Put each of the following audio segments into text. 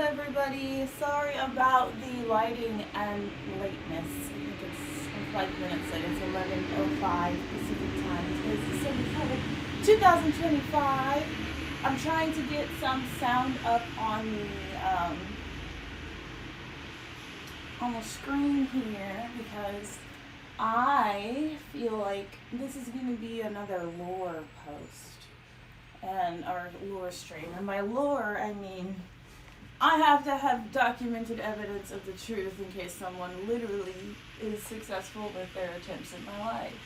everybody. Sorry about the lighting and lateness. I think it's 5 minutes late. It's 11:05 Pacific time. Today's December 7th, 2025. I'm trying to get some sound up on the screen here because I feel like this is going to be another lore post or lore stream. And by lore, I mean I have to have documented evidence of the truth in case someone literally is successful with their attempts in my life.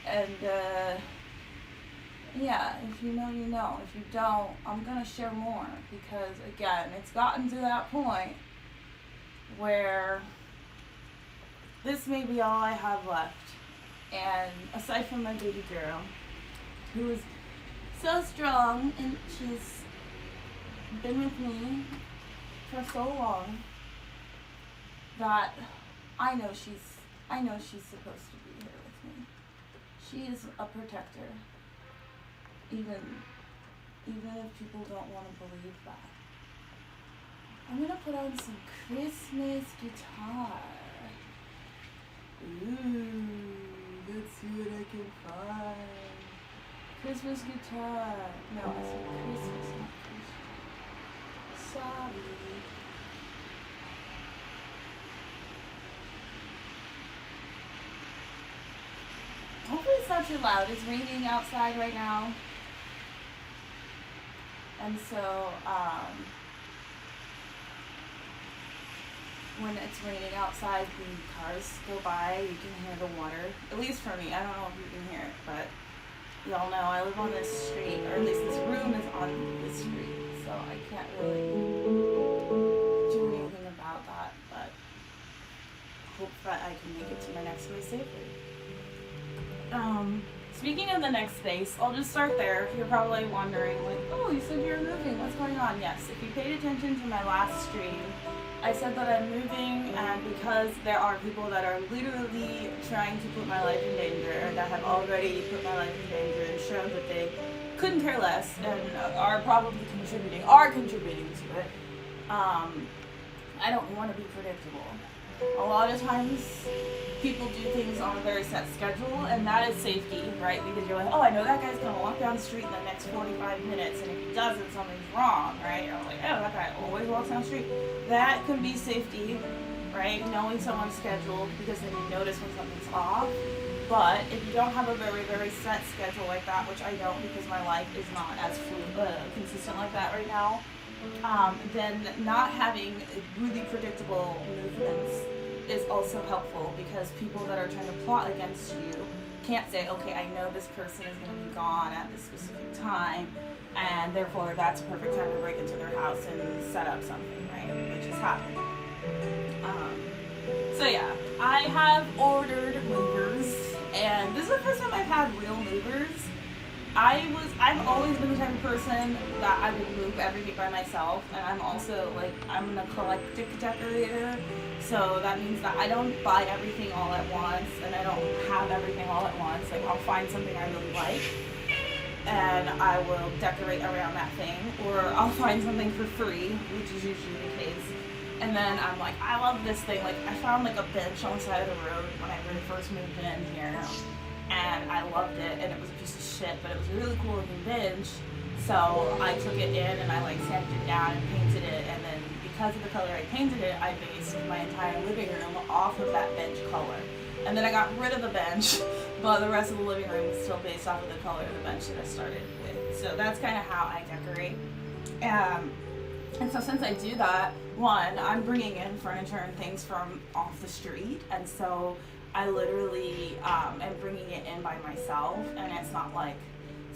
And yeah, if you know, you know. If you don't, I'm gonna share more because again, it's gotten to that point where this may be all I have left. And aside from my baby girl, who is so strong and she's been with me for so long that I know she's supposed to be here with me. She is a protector, even if people don't want to believe that. I'm gonna put on some Christmas guitar. Ooh, let's see what I can find. Christmas guitar. No, I said Christmas, not Christmas. Sorry. Hopefully it's not too loud. It's raining outside right now. And so, when it's raining outside, the cars go by, you can hear the water. At least for me. I don't know if you can hear it, but y'all know I live on this street, or at least this room is on this street, so I can't really do anything about that, but hope that I can make it to my next space safely. Speaking of the next space, I'll just start there. You're probably wondering, like, oh, you said you're moving, what's going on? Yes, if you paid attention to my last stream, I said that I'm moving, and because there are people that are literally trying to put my life in danger, that have already put my life in danger and shown that they couldn't care less and are probably contributing to it, I don't want to be predictable. A lot of times people do things on a very set schedule, and that is safety, right? Because you're like, oh, I know that guy's going to walk down the street in the next 45 minutes, and if he doesn't, something's wrong, right? You're like, oh, that guy always walks down the street. That can be safety, right? Knowing someone's schedule, because then you notice when something's off. But if you don't have a very, very set schedule like that, which I don't because my life is not as consistent like that right now, then not having really predictable movements is also helpful, because people that are trying to plot against you can't say, okay, I know this person is going to be gone at this specific time, and therefore that's a perfect time to break into their house and set up something, right? Which has happened. So yeah, I have ordered movers, and this is the first time I've had real movers. I've always been the type of person that I would move everything by myself, and I'm also I'm an eclectic decorator, so that means that I don't buy everything all at once, and I don't have everything all at once. Like, I'll find something I really like, and I will decorate around that thing, or I'll find something for free, which is usually the case, and then I'm like, I love this thing. Like, I found a bench on the side of the road when I really first moved in here, and I loved it, and it was a piece of shit, but it was a really cool looking bench. So I took it in and I sanded it down and painted it, and then because of the color I painted it, I based my entire living room off of that bench color. And then I got rid of the bench, but the rest of the living room is still based off of the color of the bench that I started with. So that's kind of how I decorate. And so since I do that, one, I'm bringing in furniture and things from off the street, and so I literally am bringing it in by myself, and it's not like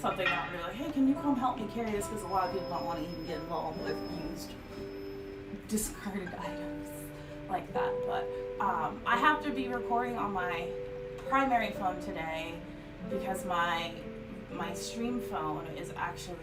something that I'm really like, hey, can you come help me carry this? Because a lot of people don't want to even get involved with used, discarded items like that. But I have to be recording on my primary phone today because my stream phone is actually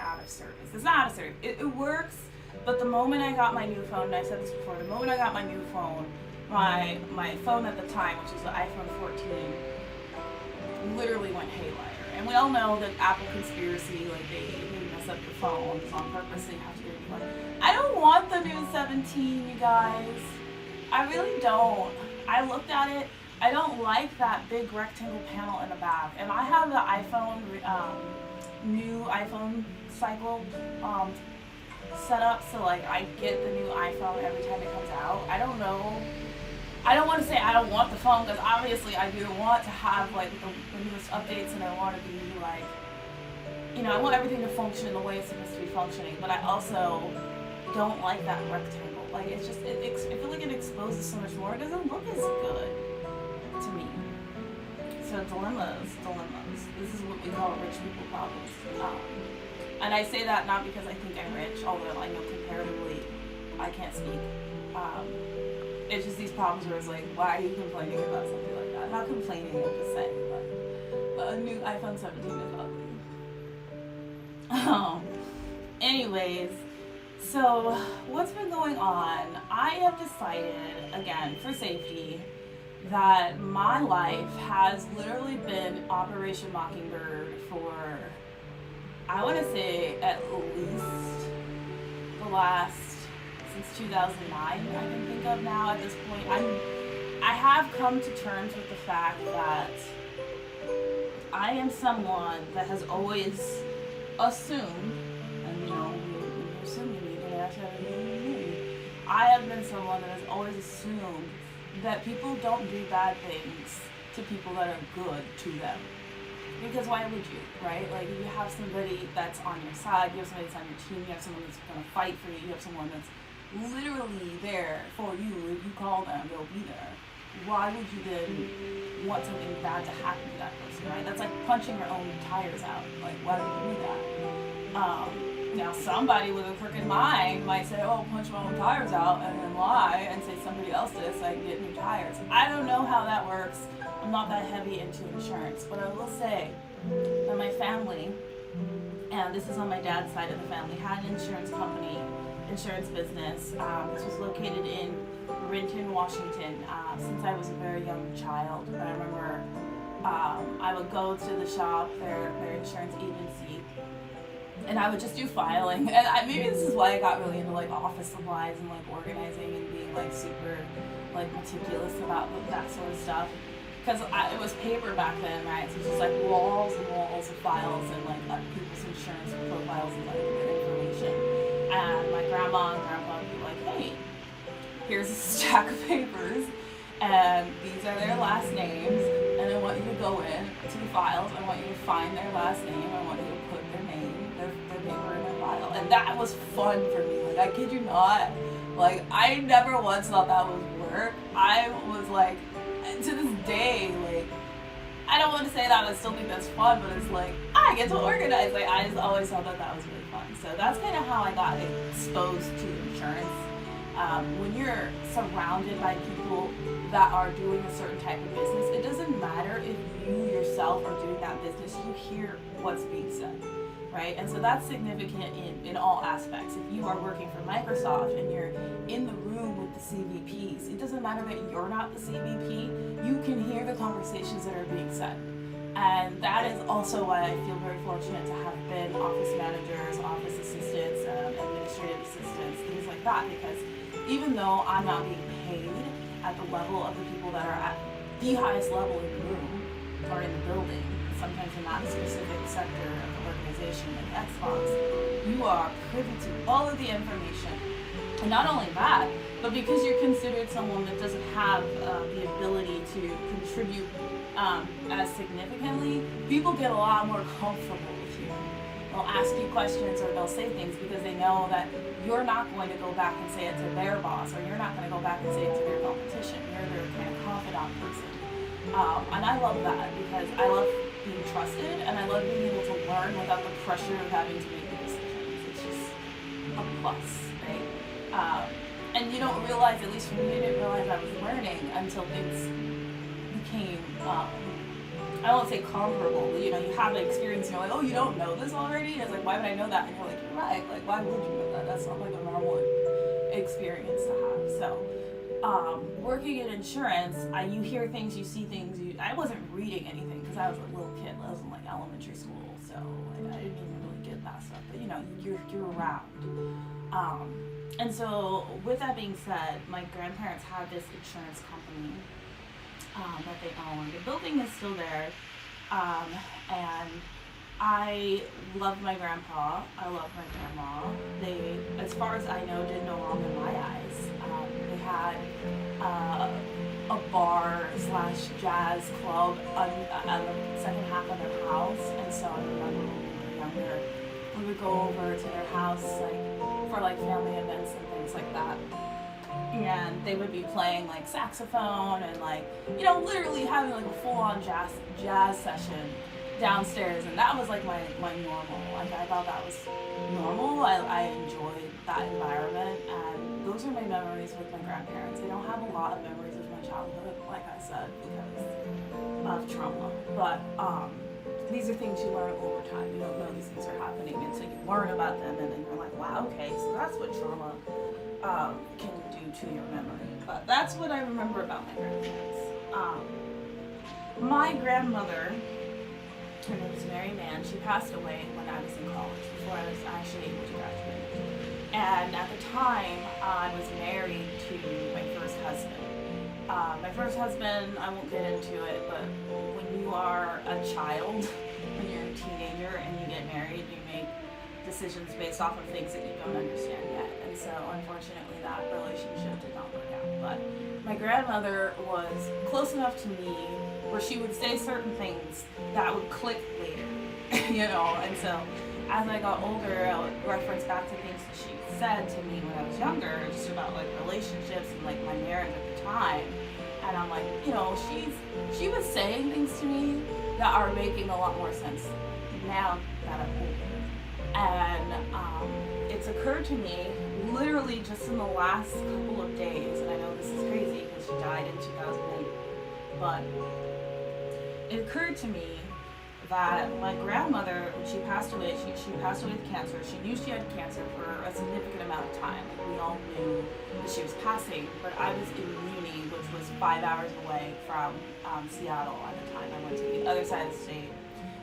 out of service. It's not out of service. It works, but the moment I got my new phone, and I said this before, the moment I got my new phone, my phone at the time, which is the iPhone 14, literally went haywire. And we all know that Apple conspiracy, they mess up your phones on purpose, so you have to get a new one. I don't want the new 17, you guys. I really don't. I looked at it. I don't like that big rectangle panel in the back. And I have the iPhone, new iPhone cycle set up, so like I get the new iPhone every time it comes out. I don't know. I don't want to say I don't want the phone, because obviously I do want to have like the newest updates, and I want to be like, I want everything to function in the way it's supposed to be functioning. But I also don't like that rectangle. Like it's just, I feel like it exposes so much more. It doesn't look as good to me. So dilemmas. This is what we call rich people problems. And I say that not because I think I'm rich, although I know comparatively I can't speak. It's just these problems where it's like, why are you complaining about something like that? I'm not complaining, I'm just saying. But a new iPhone 17 is ugly. Anyways, so what's been going on? I have decided, again, for safety, that my life has literally been Operation Mockingbird for, I want to say, at least the last, since 2009, I can think of now at this point. I have come to terms with the fact that I am someone that has always assumed, and when you assume, you can actually, I have been someone that has always assumed that people don't do bad things to people that are good to them. Because why would you, right? Like, you have somebody that's on your side, you have somebody that's on your team, you have someone that's going to fight for you, you have someone that's literally there for you. If you call them, they'll be there. Why would you then want something bad to happen to that person, right? That's like punching your own tires out. Like, why would you do that? Now, somebody with a crooked mind might say, oh, punch my own tires out, and then lie and say somebody else did so I can get new tires. I don't know how that works. I'm not that heavy into insurance, but I will say that my family, and this is on my dad's side of the family, had an insurance company, insurance business. This was located in Renton, Washington, since I was a very young child. I remember I would go to the shop, their insurance agency, and I would just do filing. And maybe this is why I got really into like office supplies and like organizing and being like super like meticulous about that sort of stuff. Because it was paper back then, right? So it's just like walls and walls of files and like people's insurance profiles and like their information. And my grandma and grandpa would be like, hey, here's a stack of papers, and these are their last names, and I want you to go in to the files, I want you to find their last name, I want you to put their name, their paper in their file. And that was fun for me. Like, I kid you not. Like, I never once thought that was work. I was like, to this day, like, I don't want to say that I still think that's fun, but it's like, I get to organize. Like, I just always thought that was really fun. So that's kind of how I got exposed to insurance. When you're surrounded by people that are doing a certain type of business, it doesn't matter if you yourself are doing that business, you hear what's being said, right? And so that's significant in all aspects. If you are working for Microsoft and you're in the room with the CVPs, it doesn't matter that you're not the CVP, you can hear the conversations that are being said. And that is also why I feel very fortunate to have been office managers, office assistants, administrative assistants, things like that, because even though I'm not being paid at the level of the people that are at the highest level in the room or in the building, sometimes in that specific sector of the organization, like Xbox, you are privy to all of the information. And not only that, but because you're considered someone that doesn't have the ability to contribute as significantly, people get a lot more comfortable with you. They'll ask you questions or they'll say things because they know that you're not going to go back and say it to their boss, or you're not going to go back and say it to their competition. You're their kind of confidant person. And I love that because I love being trusted and I love being able to learn without the pressure of having to make the decisions. It's just a plus, right? And you don't realize, at least for me, I didn't realize I was learning until things became, I won't say comparable, but you have an experience and you're like, oh, you don't know this already? And it's like, why would I know that? And you're like, you're right, like, why would you know that? That's not like a normal experience to have. So, working in insurance, you hear things, you see things, I wasn't reading anything because I was a little kid. I was in like elementary school, so I didn't even really get that stuff, but you're around. And so, with that being said, my grandparents had this insurance company that they owned. The building is still there, and I love my grandpa. I love my grandma. They, as far as I know, did no wrong in my eyes. They had a bar slash jazz club on the second half of their house, and so I remember when we were younger, we would go over to their house for family events and things like that. And they would be playing saxophone and literally having a full-on jazz session downstairs, and that was my normal. I thought that was normal. I enjoyed that environment, and those are my memories with my grandparents. I don't have a lot of memories of my childhood, like I said, because of trauma. But these are things you learn over time. You don't know these things are happening until you learn about them, and then you're like, wow, okay, so that's what trauma can do to your memory. But that's what I remember about my grandparents. My grandmother, her name was Mary Mann, she passed away when I was in college, before I was actually able to graduate. And at the time, I was married to my first husband. My first husband, I won't get into it, but when you are a child, when you're a teenager and you get married, you make decisions based off of things that you don't understand yet. And so, unfortunately, that relationship did not work out. But my grandmother was close enough to me where she would say certain things that would click later, And so, as I got older, I would reference back to things that she said to me when I was younger, just about relationships and my marriage at the time. And I'm like, she was saying things to me that are making a lot more sense now that I'm older. And it's occurred to me literally just in the last couple of days, and I know this is crazy because she died in 2008, but it occurred to me that my grandmother, when she passed away, she passed away with cancer. She knew she had cancer for a significant amount of time. We all knew that she was passing, but I was in Muni, which was 5 hours away from Seattle at the time. I went to the other side of the state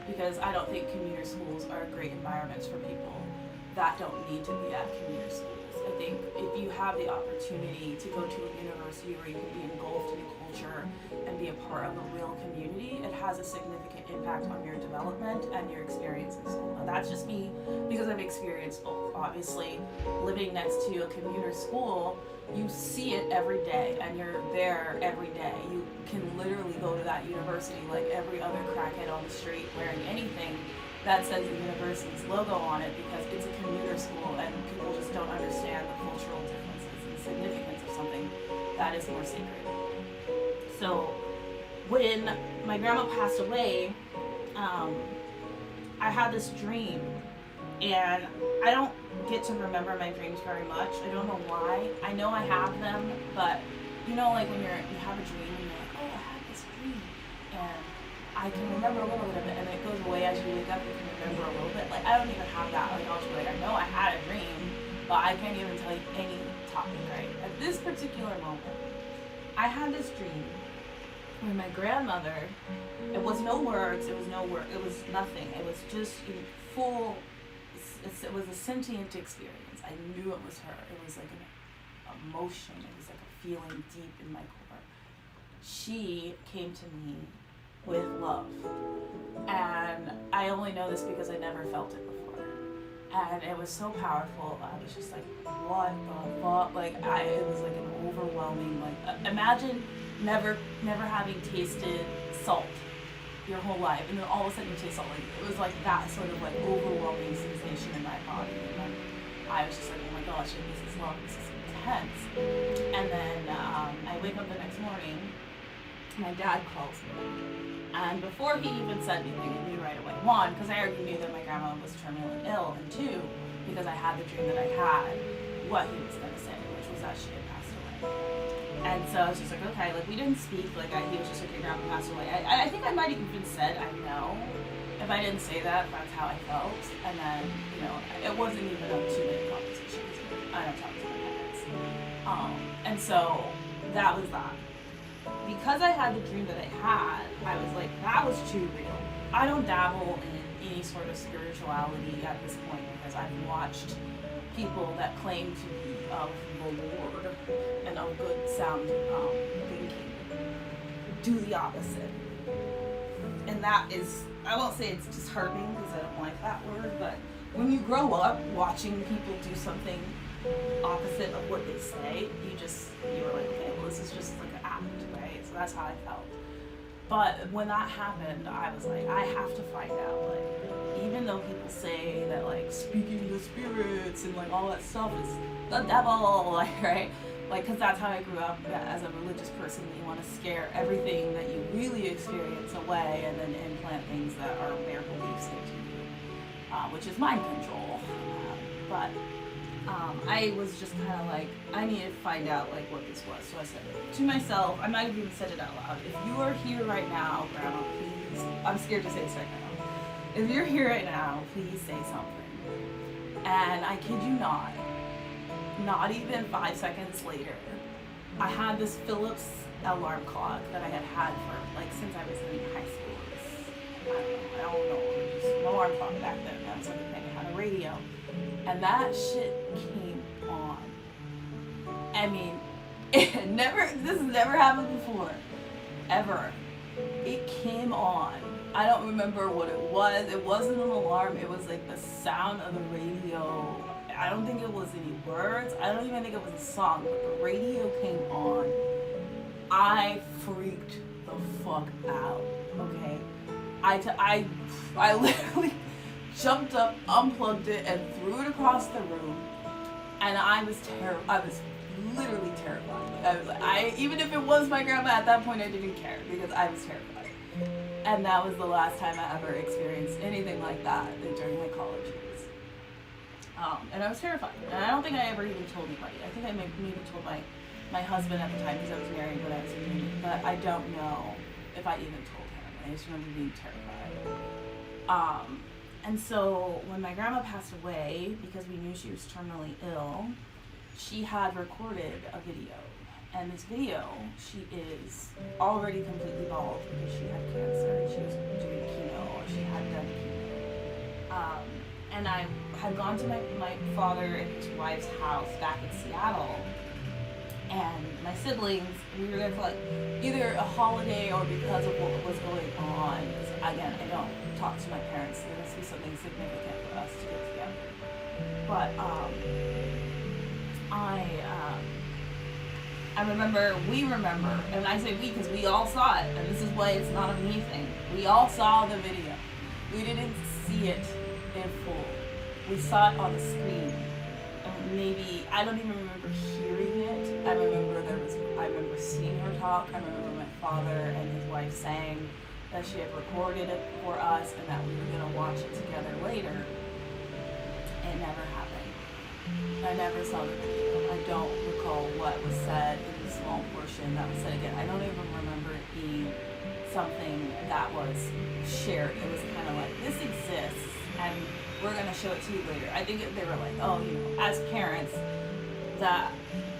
because I don't think commuter schools are great environments for people that don't need to be at commuter schools. I think if you have the opportunity to go to a university where you can be engulfed in a culture and be a part of a real community, it has a significant impact on your development and your experience in school. Now, that's just me because I've experienced both. Obviously, living next to a commuter school, you see it every day and you're there every day. You can literally go to that university like every other crackhead on the street wearing anything that says the university's logo on it because it's a commuter school and people just don't understand the cultural differences and significance of something that is more sacred. So when my grandma passed away, I had this dream, and I don't get to remember my dreams very much. I don't know why. I know I have them, but when you have a dream and you're like, oh, I had this dream, and I can remember a little bit of it, and it goes away as you wake up. You can remember a little bit. I don't even have that. I'll just be like, I know I had a dream, but I can't even tell you any topic, right? At this particular moment, I had this dream where my grandmother, it was no words, it was nothing. It was just full, it was a sentient experience. I knew it was her. It was like an emotion. It was like a feeling deep in my core. She came to me with love, and I only know this because I never felt it before, and it was so powerful. I was just like, what the fuck? It was like an overwhelming, imagine never having tasted salt your whole life, and then all of a sudden you taste salt. It was like that sort of overwhelming sensation in my body, and then I was just like, oh my gosh, this is love, this is intense. And then I wake up the next morning, my dad calls me. And before he even said anything, I knew right away. One, because I already knew that my grandma was terminally ill. And two, because I had the dream that I had, what he was going to say, which was that she had passed away. And so I was just like, okay, we didn't speak. He was just like, your grandma passed away. I think I might have even said, I know. If I didn't say that, that's how I felt. And then, it wasn't even a 2-minute conversation. I don't talk to my parents. And so that was that. Because I had the dream that I had, I was like, that was too real. I don't dabble in any sort of spirituality at this point because I've watched people that claim to be of the Lord and of good sound thinking do the opposite. And that is, I won't say it's disheartening because I don't like that word, but when you grow up watching people do something opposite of what they say, you were like, okay, well, this is just like an act, right? So that's how I felt. But when that happened, I was like, I have to find out, like, even though people say that, like, speaking to spirits and, like, all that stuff is the devil, like, right? Like, because that's how I grew up as a religious person. You want to scare everything that you really experience away and then implant things that are their beliefs into you, which is mind control. I was just kind of like, I need to find out, like, what this was. So I said to myself, I might have even said it out loud, if you are here right now, Grandma, please, I'm scared to say this right now. If you're here right now, please say something. And I kid you not even 5 seconds later, I had this Philips alarm clock that I had had for, like, since I was in high school. I don't know, it was just an alarm clock back then. That was like a thing. I had a radio. And that shit came on. I mean, this has never happened before. Ever. It came on. I don't remember what it was. It wasn't an alarm. It was like the sound of the radio. I don't think it was any words. I don't even think it was a song, but the radio came on. I freaked the fuck out, okay? I literally jumped up, unplugged it, and threw it across the room. And I was literally terrified. I was like, even if it was my grandma at that point, I didn't care because I was terrified. And that was the last time I ever experienced anything like that during my college years. And I was terrified. And I don't think I ever even told anybody. I think I maybe told my husband at the time because I was married when I was a baby. But I don't know if I even told him. I just remember being terrified. And so when my grandma passed away, because we knew she was terminally ill, she had recorded a video. And this video, she is already completely bald because she had cancer and she was doing chemo, or she had done chemo. And I had gone to my father and his wife's house back in Seattle. And my siblings, we were there for like either a holiday or because of what was going on. Because again, I don't talk to my parents. There must be something significant for us to get together. But we remember, and I say we because we all saw it, and this is why it's not a me thing. We all saw the video. We didn't see it in full. We saw it on the screen. And maybe, I don't even remember hearing it. I remember seeing her talk. I remember my father and his wife saying that she had recorded it for us and that we were going to watch it together later. It never happened. I never saw the video. I don't recall what was said in the small portion that was said again. I don't even remember it being something that was shared. It was kind of like, this exists and we're going to show it to you later. I think they were like, oh, as parents, that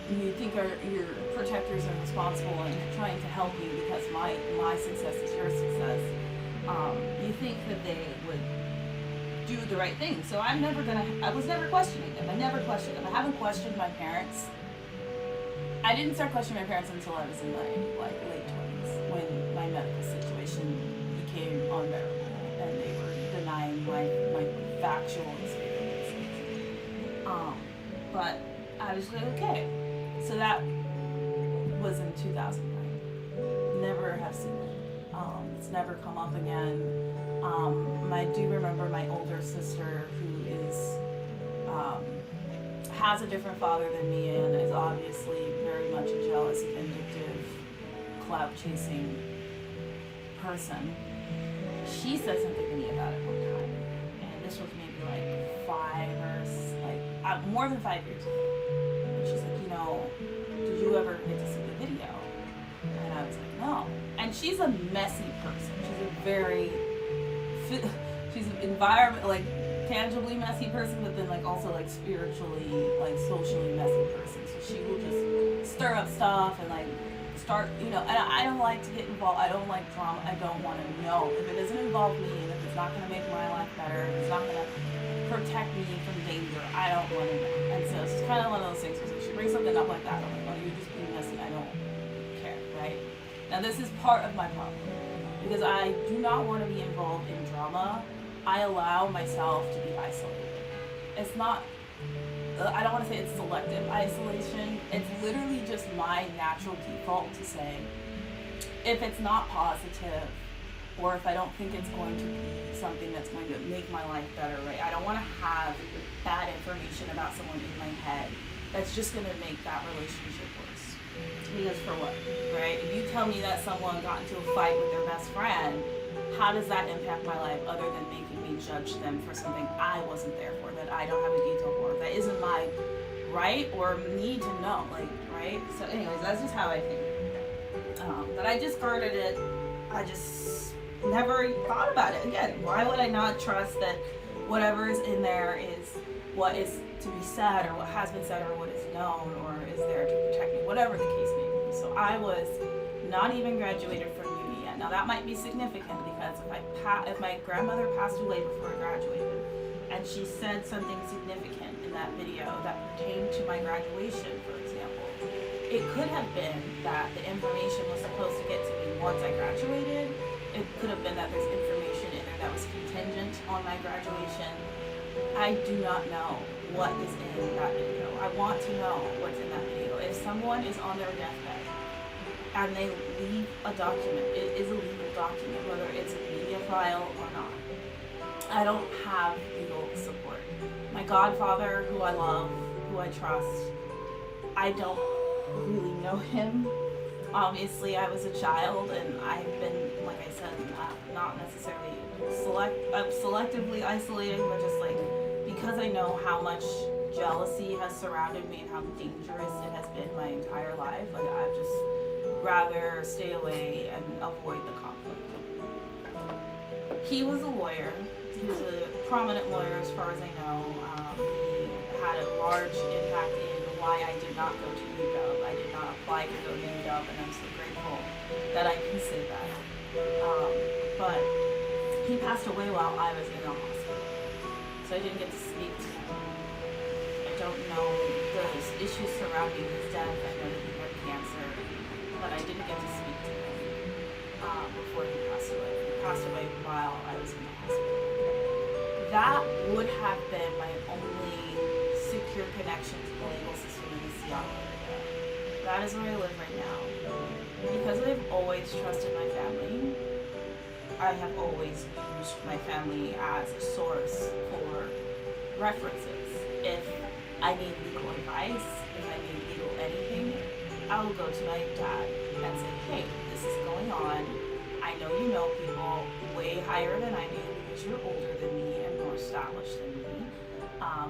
you think your protectors are responsible and trying to help you because my success is your success. You think that they would do the right thing. So I was never questioning them. I never questioned them. I haven't questioned my parents. I didn't start questioning my parents until I was in my late 20s when my medical situation became unbearable and they were denying my factual experiences. But I was like, okay. So that was in 2009. Never have seen it. It's never come up again. I do remember my older sister who is has a different father than me and is obviously very much a jealous, vindictive, clout-chasing person. She said something to me about it one time, and this was maybe more than 5 years ago. And she's like, did you ever get to see the video? And I was like, no. And she's a messy person. She's an tangibly messy person, but then also spiritually, socially messy person. So she will just stir up stuff and start, and I don't like to get involved. I don't like drama. I don't want to know. If it doesn't involve me and if it's not going to make my life better, if it's not going to protect me from danger. I don't want to know. And so it's kind of one of those things where she brings something up like that. I'm like, oh, you're just being messy. I don't care, right? Now, this is part of my problem because I do not want to be involved in drama. I allow myself to be isolated. It's not, I don't want to say it's selective isolation. It's literally just my natural default to say, if it's not positive, or if I don't think it's going to be something that's going to make my life better, right? I don't want to have bad information about someone in my head that's just going to make that relationship worse. Because for what, right? If you tell me that someone got into a fight with their best friend, how does that impact my life other than making me judge them for something I wasn't there for, that I don't have a detail for, that isn't my right or need to know, like, right? So anyways, that's just how I think. But I discarded it. I just never thought about it again. Why would I not trust that whatever is in there is what is to be said, or what has been said, or what is known, or is there to protect me, whatever the case may be. So I was not even graduated from uni yet. Now that might be significant because if my grandmother passed away before I graduated, and she said something significant in that video that pertained to my graduation, for example, it could have been that the information was supposed to get to me once I graduated. It could have been that there's information in there that was contingent on my graduation. I do not know what is in that video. I want to know what's in that video. If someone is on their deathbed and they leave a document, it is a legal document, whether it's a media file or not. I don't have legal support. My godfather, who I love, who I trust, I don't really know him. Obviously, I was a child, and I've been, like I said, not necessarily selectively isolated, but just like because I know how much jealousy has surrounded me and how dangerous it has been my entire life. Like I'd just rather stay away and avoid the conflict. He was a lawyer. He was a prominent lawyer, as far as I know. He had a large impact in why I did not go to UW. I did not apply to go to UW, and I'm so grateful that I can say that. But he passed away while I was in the hospital, so I didn't get to speak to him. I don't know the issues surrounding his death. I know that he had cancer, but I didn't get to speak to him before he passed away. He passed away while I was in the hospital. That would have been my only secure connection to the legal system in the Seattle area. That is where I live right now. Because I've always trusted my family, I have always used my family as a source for references. If I need legal advice, if I need legal anything, I will go to my dad and say, hey, this is going on. I know you know people way higher than I do because you're older than me and more established than me.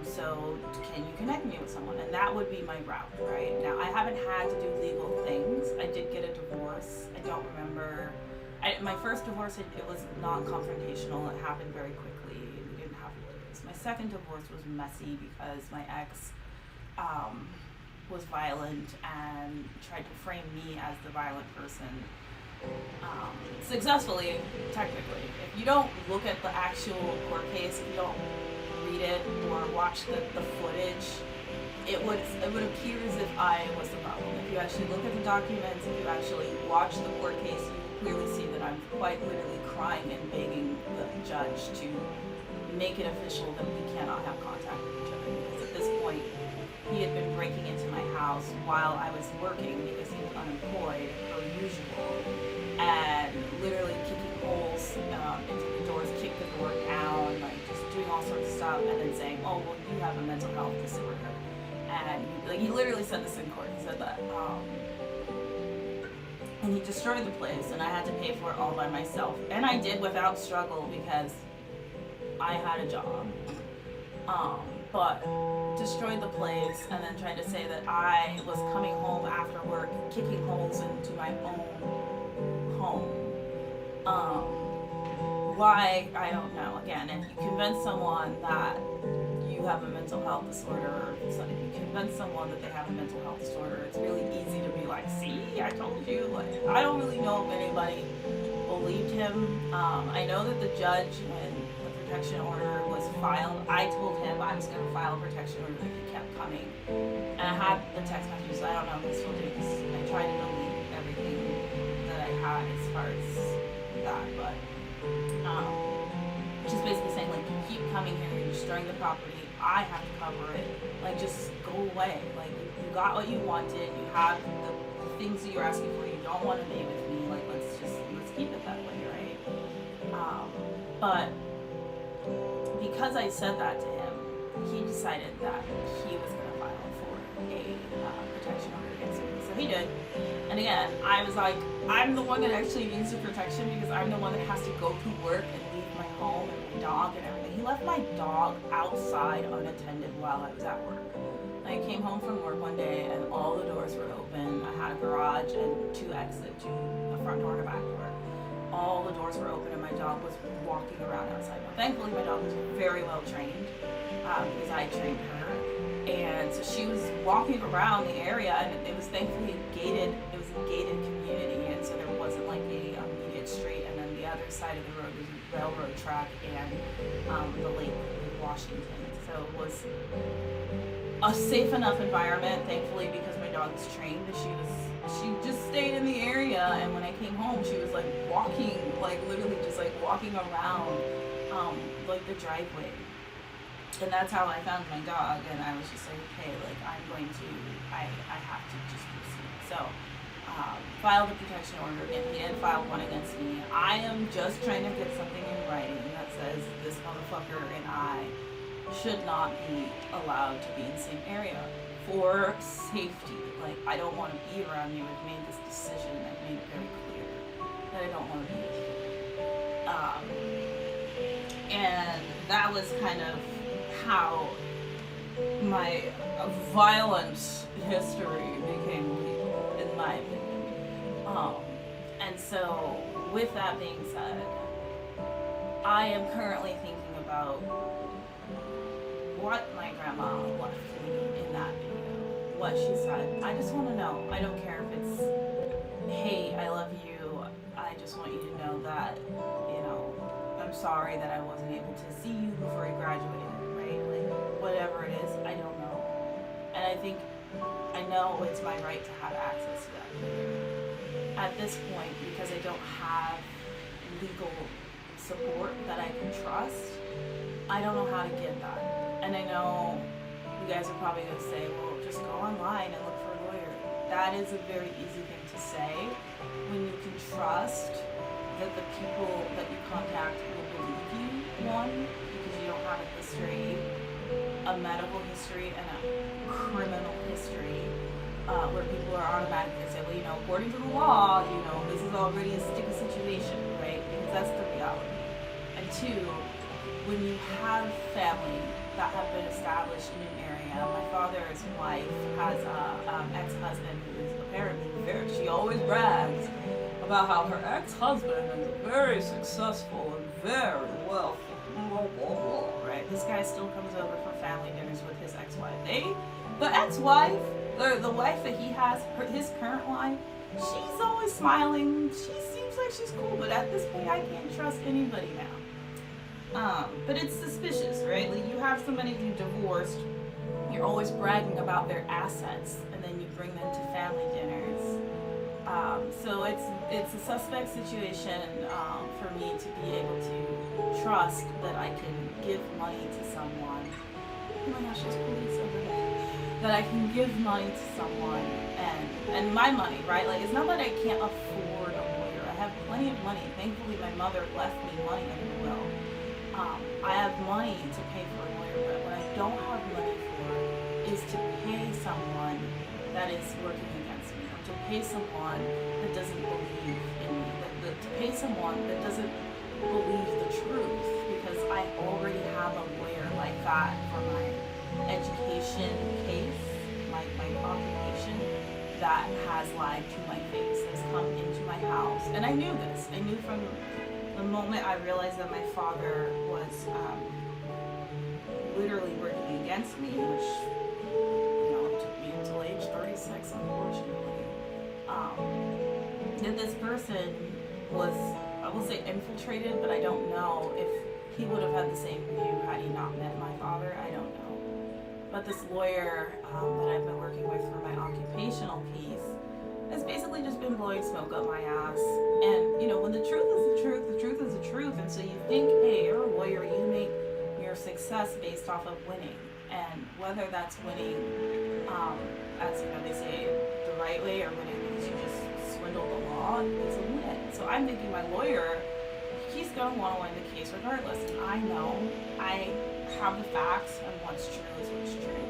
So can you connect me with someone? And that would be my route, right? Now, I haven't had to do legal things. I did get a divorce. I don't remember. My first divorce, it was non-confrontational. It happened very quickly. We didn't have to do this. My second divorce was messy because my ex was violent and tried to frame me as the violent person. Successfully, technically. If you don't look at the actual court case, if you don't read it or watch the footage, it would appear as if I was the problem. If you actually look at the documents, if you actually watch the court case, you clearly see that I'm quite literally crying and begging the judge to make it official that we cannot have contact with each other, because at this point he had been breaking into my house while I was working because he was unemployed per usual, and literally kicking holes into the doors, kick the door down, like just doing all sorts of stuff, and then saying, oh, well, you have a mental health disorder. And like he literally said this in court. He said that, and he destroyed the place, and I had to pay for it all by myself. And I did without struggle because I had a job. But destroyed the place, and then tried to say that I was coming home after work, kicking holes into my own home. Why? I don't know. Again, if you convince someone that you have a mental health disorder, so if you convince someone that they have a mental health disorder, it's really easy to be like, see, I told you. Like, I don't really know if anybody believed him. I know that the judge, when the protection order was filed. I told him I was going to file a protection order if he kept coming. And I had the text messages. I don't know if I still do this. I tried to delete everything that I had as far as that, but just basically saying, like, you keep coming here, you're destroying the property, I have to cover it. Like, just go away. Like, you got what you wanted, you have the things that you're asking for, you don't want to be with me, like, let's keep it that way, right? But because I said that to him, he decided that he was going to file for a protection order against me. So he did. And again, I was like, I'm the one that actually needs the protection because I'm the one that has to go to work and leave my home and my dog and everything. He left my dog outside unattended while I was at work. I came home from work one day and all the doors were open. I had a garage and two exits, a front door and a back door. All the doors were open and my dog was walking around outside. Now, thankfully, my dog was very well trained because I trained her. And so she was walking around the area, and it was thankfully gated. It was a gated community, and so there wasn't like a immediate street. And then the other side of the road was a railroad track and the lake in Washington. So it was a safe enough environment, thankfully, because my dog was trained. She just stayed in the area, and when I came home, she was like walking, like literally just like walking around like the driveway. And that's how I found my dog, and I was just like, okay, like I have to just proceed. So, filed a protection order, and he had filed one against me. I am just trying to get something in writing that says this motherfucker and I should not be allowed to be in the same area for safety. Like, I don't want to be around you. I've made this decision. I've made it very clear that I don't want to be with you. And that was kind of how my violent history became legal, in my opinion. And so, with that being said, I am currently thinking about what my grandma left me in that video, what she said. I just want to know. I don't care if it's, hey, I love you. I just want you to know that, you know, I'm sorry that I wasn't able to see you before you graduated. Whatever it is, I don't know. And I know it's my right to have access to that. At this point, because I don't have legal support that I can trust, I don't know how to get that. And I know you guys are probably going to say, well, just go online and look for a lawyer. That is a very easy thing to say when you can trust that the people that you contact will believe you, one, because you don't have a history, a medical history and a criminal history, where people are automatically going to say, well, you know, according to the law, you know, this is already a sticky situation, right? Because that's the reality. And two, when you have family that have been established in an area, my father's wife has an ex-husband who is apparently she always brags about how her ex-husband is very successful and very wealthy. Right? This guy still comes over for family dinners with his ex-wife. The ex-wife, or the wife that he has, his current wife, she's always smiling. She seems like she's cool, but at this point, I can't trust anybody now. But it's suspicious, right? Like, you have somebody who divorced, you're always bragging about their assets, and then you bring them to family dinners. So it's a suspect situation for me to be able to trust that I can give money to someone. Oh my gosh, there's police over there. That I can give money to someone and my money, right? Like, it's not that I can't afford a lawyer. I have plenty of money. Thankfully, my mother left me money in the will. I have money to pay for a lawyer, but what I don't have money for is to pay someone that is working against me, or to pay someone that doesn't believe in me, to pay someone that doesn't believe the truth, because I already have a lawyer like that for my education case, my occupation, that has lied to my face, has come into my house. And I knew this. I knew from the moment I realized that my father was literally working against me, which, you know, took me until age 36, unfortunately, that this person was, I will say, infiltrated, but I don't know if he would have had the same view had he not met my father. I don't know. But this lawyer that I've been working with for my occupational piece has basically just been blowing smoke up my ass. And, you know, when the truth is the truth, the truth is the truth. And so you think, hey, you're a lawyer, you make your success based off of winning. And whether that's winning, as you know, they say the right way, or winning because you just swindle the law, it's a win. So I'm thinking my lawyer, he's going to want to win the case regardless. And I know I have the facts, and what's true is what's true.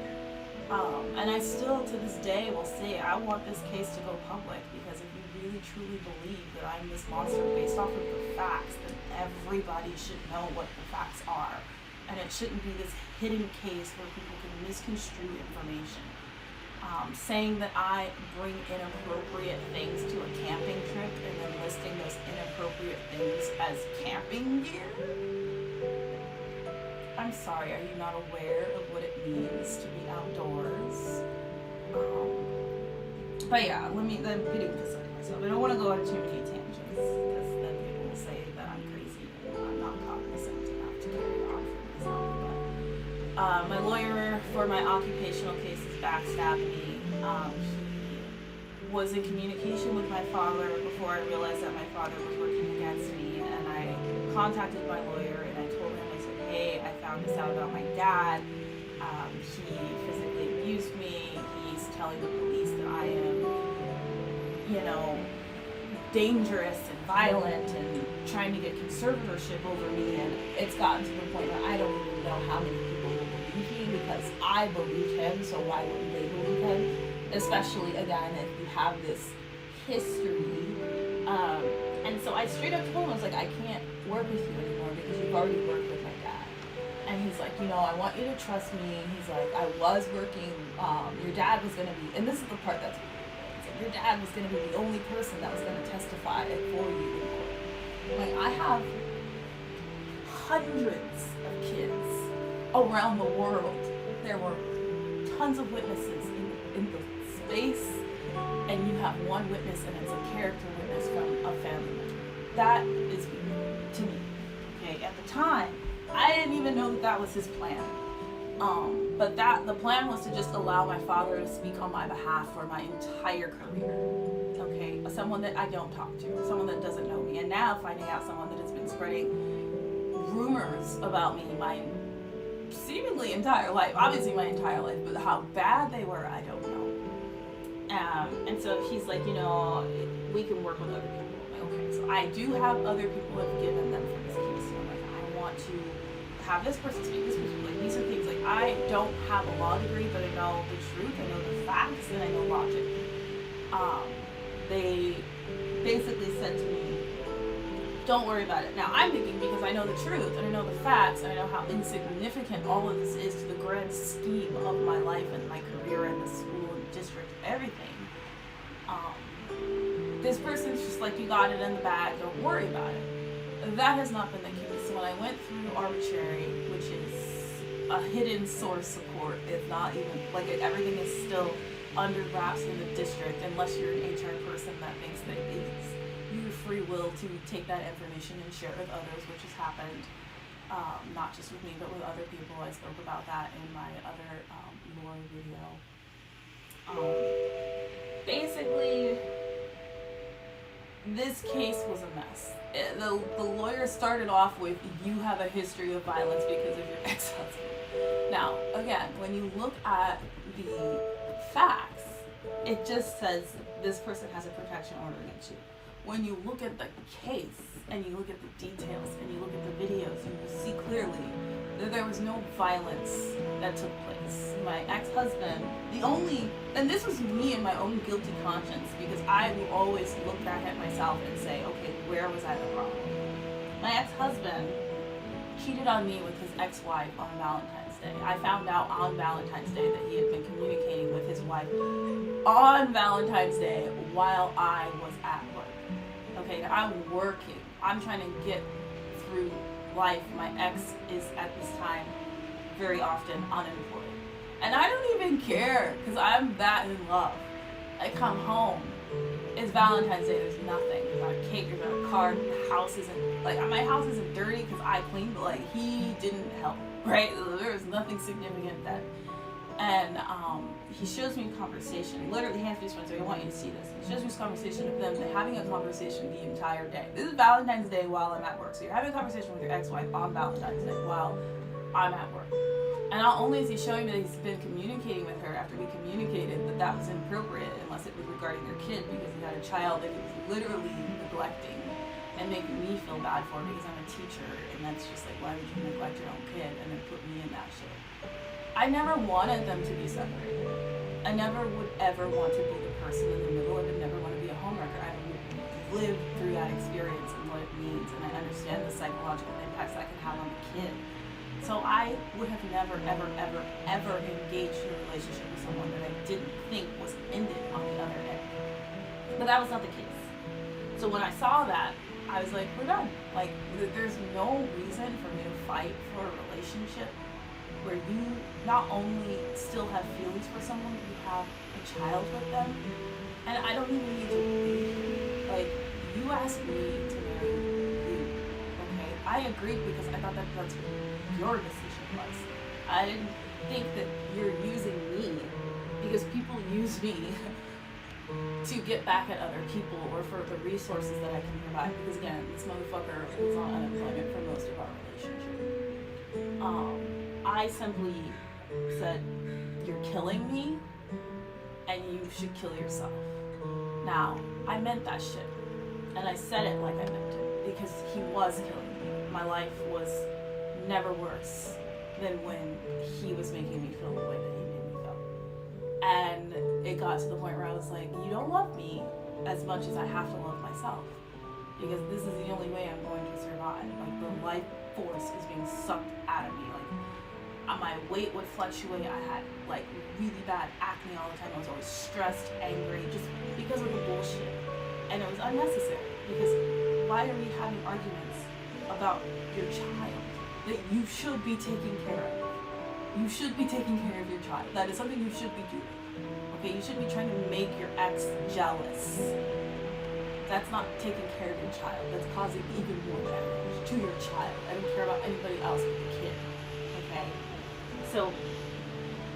And I still, to this day, will say I want this case to go public, because if you really truly believe that I'm this monster based off of the facts, then everybody should know what the facts are. And it shouldn't be this hidden case where people can misconstrue information. Saying that I bring inappropriate things to a camping trip and then listing those inappropriate things as camping gear? I'm sorry, are you not aware of what it means to be outdoors? But yeah, I'm getting beside myself. I don't want to go on too many tangents, because then people will say that I'm crazy and I'm not cognizant enough to carry on for myself. But my lawyer for my occupational cases backstabbed me. He was in communication with my father before I realized that my father was working against me, and I contacted my lawyer and I told him, I said, hey, I found this out about my dad. He physically abused me. He's telling the police that I am, you know, dangerous and violent and trying to get conservatorship over me, and it's gotten to the point where I don't even know how many people will believe me, because I believe him, so why wouldn't they believe him? Especially, again, if you have this history. And so I straight up told him, I was like, I can't work with you anymore because you've already worked with my dad. And he's like, you know, I want you to trust me. He's like, I was working, your dad was going to be, and this is the part that's your dad was going to be the only person that was going to testify for you in court. Like, I have hundreds of kids around the world. There were tons of witnesses in the space, and you have one witness, and it's a character witness from a family member. That is weird to me. Okay, at the time, I didn't even know that was his plan. But the plan was to just allow my father to speak on my behalf for my entire career. Okay, someone that I don't talk to, someone that doesn't know me, and now finding out someone that has been spreading rumors about me my seemingly entire life, obviously my entire life, but how bad they were, I don't know. And so he's like, you know, we can work with other people. I'm like, okay, so I do have other people who have given them for this case. So I'm like, I want to have this person speak, this person, like, these are things, like, I don't have a law degree, but I know the truth, I know the facts, and I know logic. They basically said to me, don't worry about it. Now, I'm thinking, because I know the truth, and I know the facts, and I know how insignificant all of this is to the grand scheme of my life and my career and the school and district, everything. This person's just like, you got it in the bag, don't worry about it. That has not been the case. So when I went through arbitrary, which is a hidden source support, it's not even, like, everything is still under wraps in the district, unless you're an HR person that thinks that it's your free will to take that information and share it with others, which has happened, not just with me, but with other people. I spoke about that in my other lore video. Basically, this case was a mess. The lawyer started off with, you have a history of violence because of your ex-husband. Now, again, when you look at the facts, it just says this person has a protection order against you. When you look at the case, and you look at the details, and you look at the videos, you will see clearly that there was no violence that took place. My ex-husband, and this was me and my own guilty conscience, because I will always look back at myself and say, okay, where was I the problem? My ex-husband cheated on me with his ex-wife on Valentine's Day. I found out on Valentine's Day that he had been communicating with his wife on Valentine's Day while I was at work. Okay, I'm working. I'm trying to get through life. My ex is at this time very often unemployed. And I don't even care, because I'm that in love. I come home. It's Valentine's Day. There's nothing. There's not a cake. There's not a card. The house isn't like my house isn't dirty because I cleaned, but like he didn't help. Right? There was nothing significant then. And he shows me a conversation. Literally hands me his phone. So I want you to see this. He shows me this conversation of them having a conversation the entire day. This is Valentine's Day while I'm at work. So you're having a conversation with your ex-wife on Valentine's Day while I'm at work. And not only is he showing me that he's been communicating with her after we communicated that was inappropriate unless it was regarding their kid because he had a child that he was literally neglecting and making me feel bad for because I'm a teacher and that's just like, why would you neglect your own kid and then put me in that shit? I never wanted them to be separated. I never would ever want to be the person in the middle. I would never want to be a homewrecker. I would live through that experience and what it means and I understand the psychological impacts that can have on the kid. So I would have never, ever, ever, ever engaged in a relationship with someone that I didn't think was ended on the other end. But that was not the case. So when I saw that, I was like, we're done. Like, there's no reason for me to fight for a relationship where you not only still have feelings for someone, but you have a child with them. And I don't even need to be, like, you asked me to marry you, okay? I agreed because I thought that that's what your decision was. I didn't think that you're using me because people use me to get back at other people or for the resources that I can provide. Because again, this motherfucker was on unemployment for most of our relationship. I simply said, you're killing me and you should kill yourself. Now, I meant that shit. And I said it like I meant it because he was killing me. My life was never worse than when he was making me feel the way that he made me feel. And it got to the point where I was like, you don't love me as much as I have to love myself. Because this is the only way I'm going to survive. Like, the life force is being sucked out of me. Like, my weight would fluctuate. I had, like, really bad acne all the time. I was always stressed, angry, just because of the bullshit. And it was unnecessary. Because why are we having arguments about your child that you should be taking care of? You should be taking care of your child. That is something you should be doing. Okay, you should be trying to make your ex jealous. That's not taking care of your child. That's causing even more damage to your child. I don't care about anybody else but the kid. Okay? So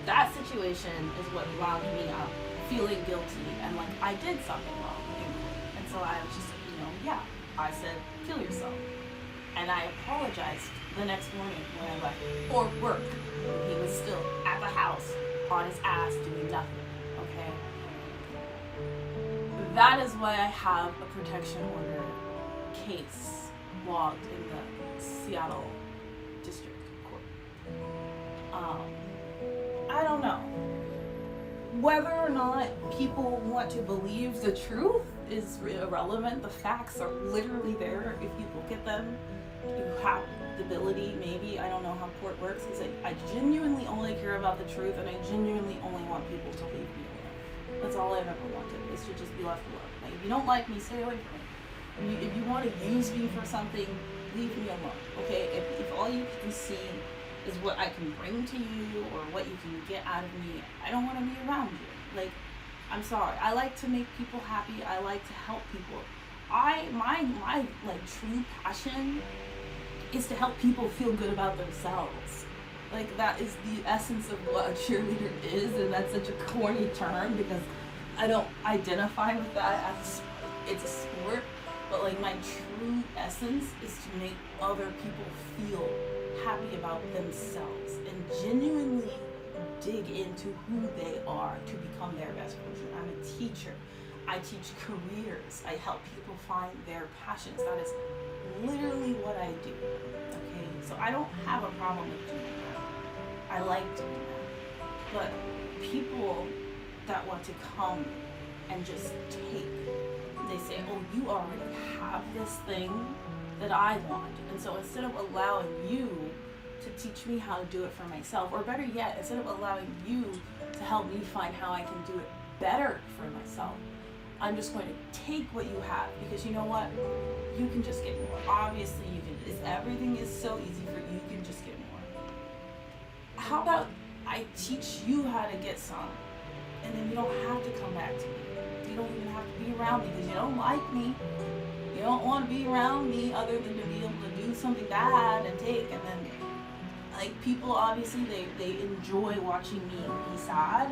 that situation is what wound me up, feeling guilty and like I did something wrong. And so I was just, yeah, I said, kill yourself. And I apologized the next morning when I left for work. He was still at the house on his ass doing nothing. Okay? That is why I have a protection order case logged in the Seattle District Court. I don't know. Whether or not people want to believe the truth is irrelevant. The facts are literally there. If you look at them, you have the ability, maybe. I don't know how court works. Because I genuinely only care about the truth, and I genuinely only want people to leave me alone. That's all I've ever wanted, is to just be left alone. Like, if you don't like me, stay away from me. If you want to use me for something, leave me alone. Okay? If all you can see is what I can bring to you or what you can get out of me, I don't want to be around you. Like, I'm sorry. I like to make people happy. I like to help people. My like true passion is to help people feel good about themselves. Like, that is the essence of what a cheerleader is, and that's such a corny term because I don't identify with that as it's a sport, but like my true essence is to make other people feel happy about themselves and genuinely dig into who they are to become their best version. I'm a teacher. I teach careers. I help people find their passions. That is literally what I do. Okay? So I don't have a problem with doing that. I like doing that. But people that want to come and just take, they say, oh, you already have this thing that I want. And so instead of allowing you to teach me how to do it for myself, or better yet, instead of allowing you to help me find how I can do it better for myself, I'm just going to take what you have, because you know what? You can just get more. Obviously, you can. Everything is so easy for you. You can just get more. How about I teach you how to get some, and then you don't have to come back to me. you don't even have to be around me because you don't like me. You don't want to be around me other than to be able to do something bad and take. And then, like, people obviously, they enjoy watching me be sad.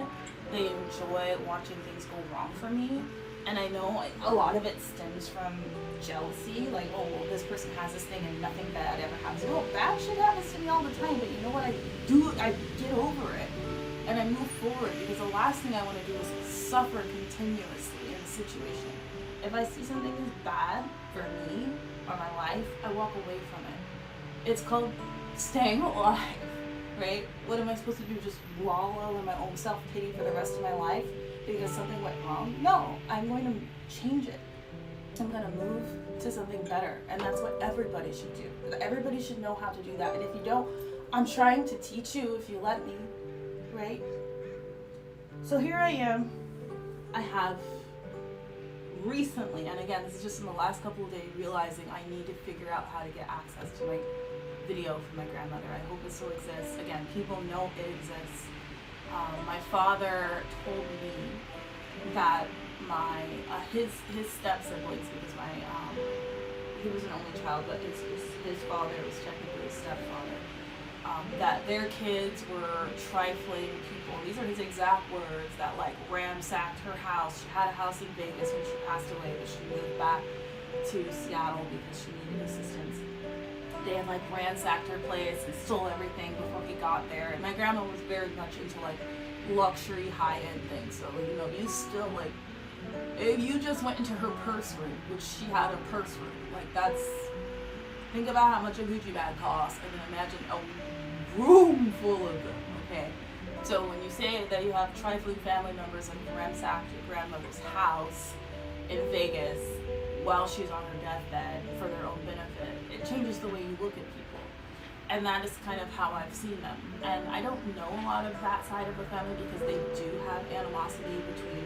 They enjoy watching things go wrong for me. And I know a lot of it stems from jealousy. Like, oh, well, this person has this thing and nothing bad ever happens. No, bad shit happens to me all the time. But you know what I do? I get over it. And I move forward, because the last thing I want to do is suffer continuously in a situation. If I see something is bad for me or my life, I walk away from it. It's called staying alive, right? What am I supposed to do? Just wallow in my own self-pity for the rest of my life because something went wrong? No, I'm going to change it. I'm going to move to something better. And that's what everybody should do. Everybody should know how to do that. And if you don't, I'm trying to teach you if you let me. Right? So here I am. I have recently, and again, this is just in the last couple of days, realizing I need to figure out how to get access to my video from my grandmother. I hope it still exists. Again, people know it exists. My father told me that my his step siblings, because he was an only child, but his father was technically his stepfather. That their kids were trifling people. These are his exact words, that like ransacked her house. She had a house in Vegas when she passed away, but she moved back to Seattle because she needed assistance. They had like ransacked her place and stole everything before he got there. And my grandma was very much into like luxury, high-end things. So, you know, you still like, if you just went into her purse room, which she had a purse room, like that's, think about how much a Gucci bag costs, and then imagine a room full of them, okay? So when you say that you have trifling family members and ransacked your grandmother's house in Vegas while she's on her deathbed for their own benefit, it changes the way you look at people. And that is kind of how I've seen them. And I don't know a lot of that side of the family because they do have animosity between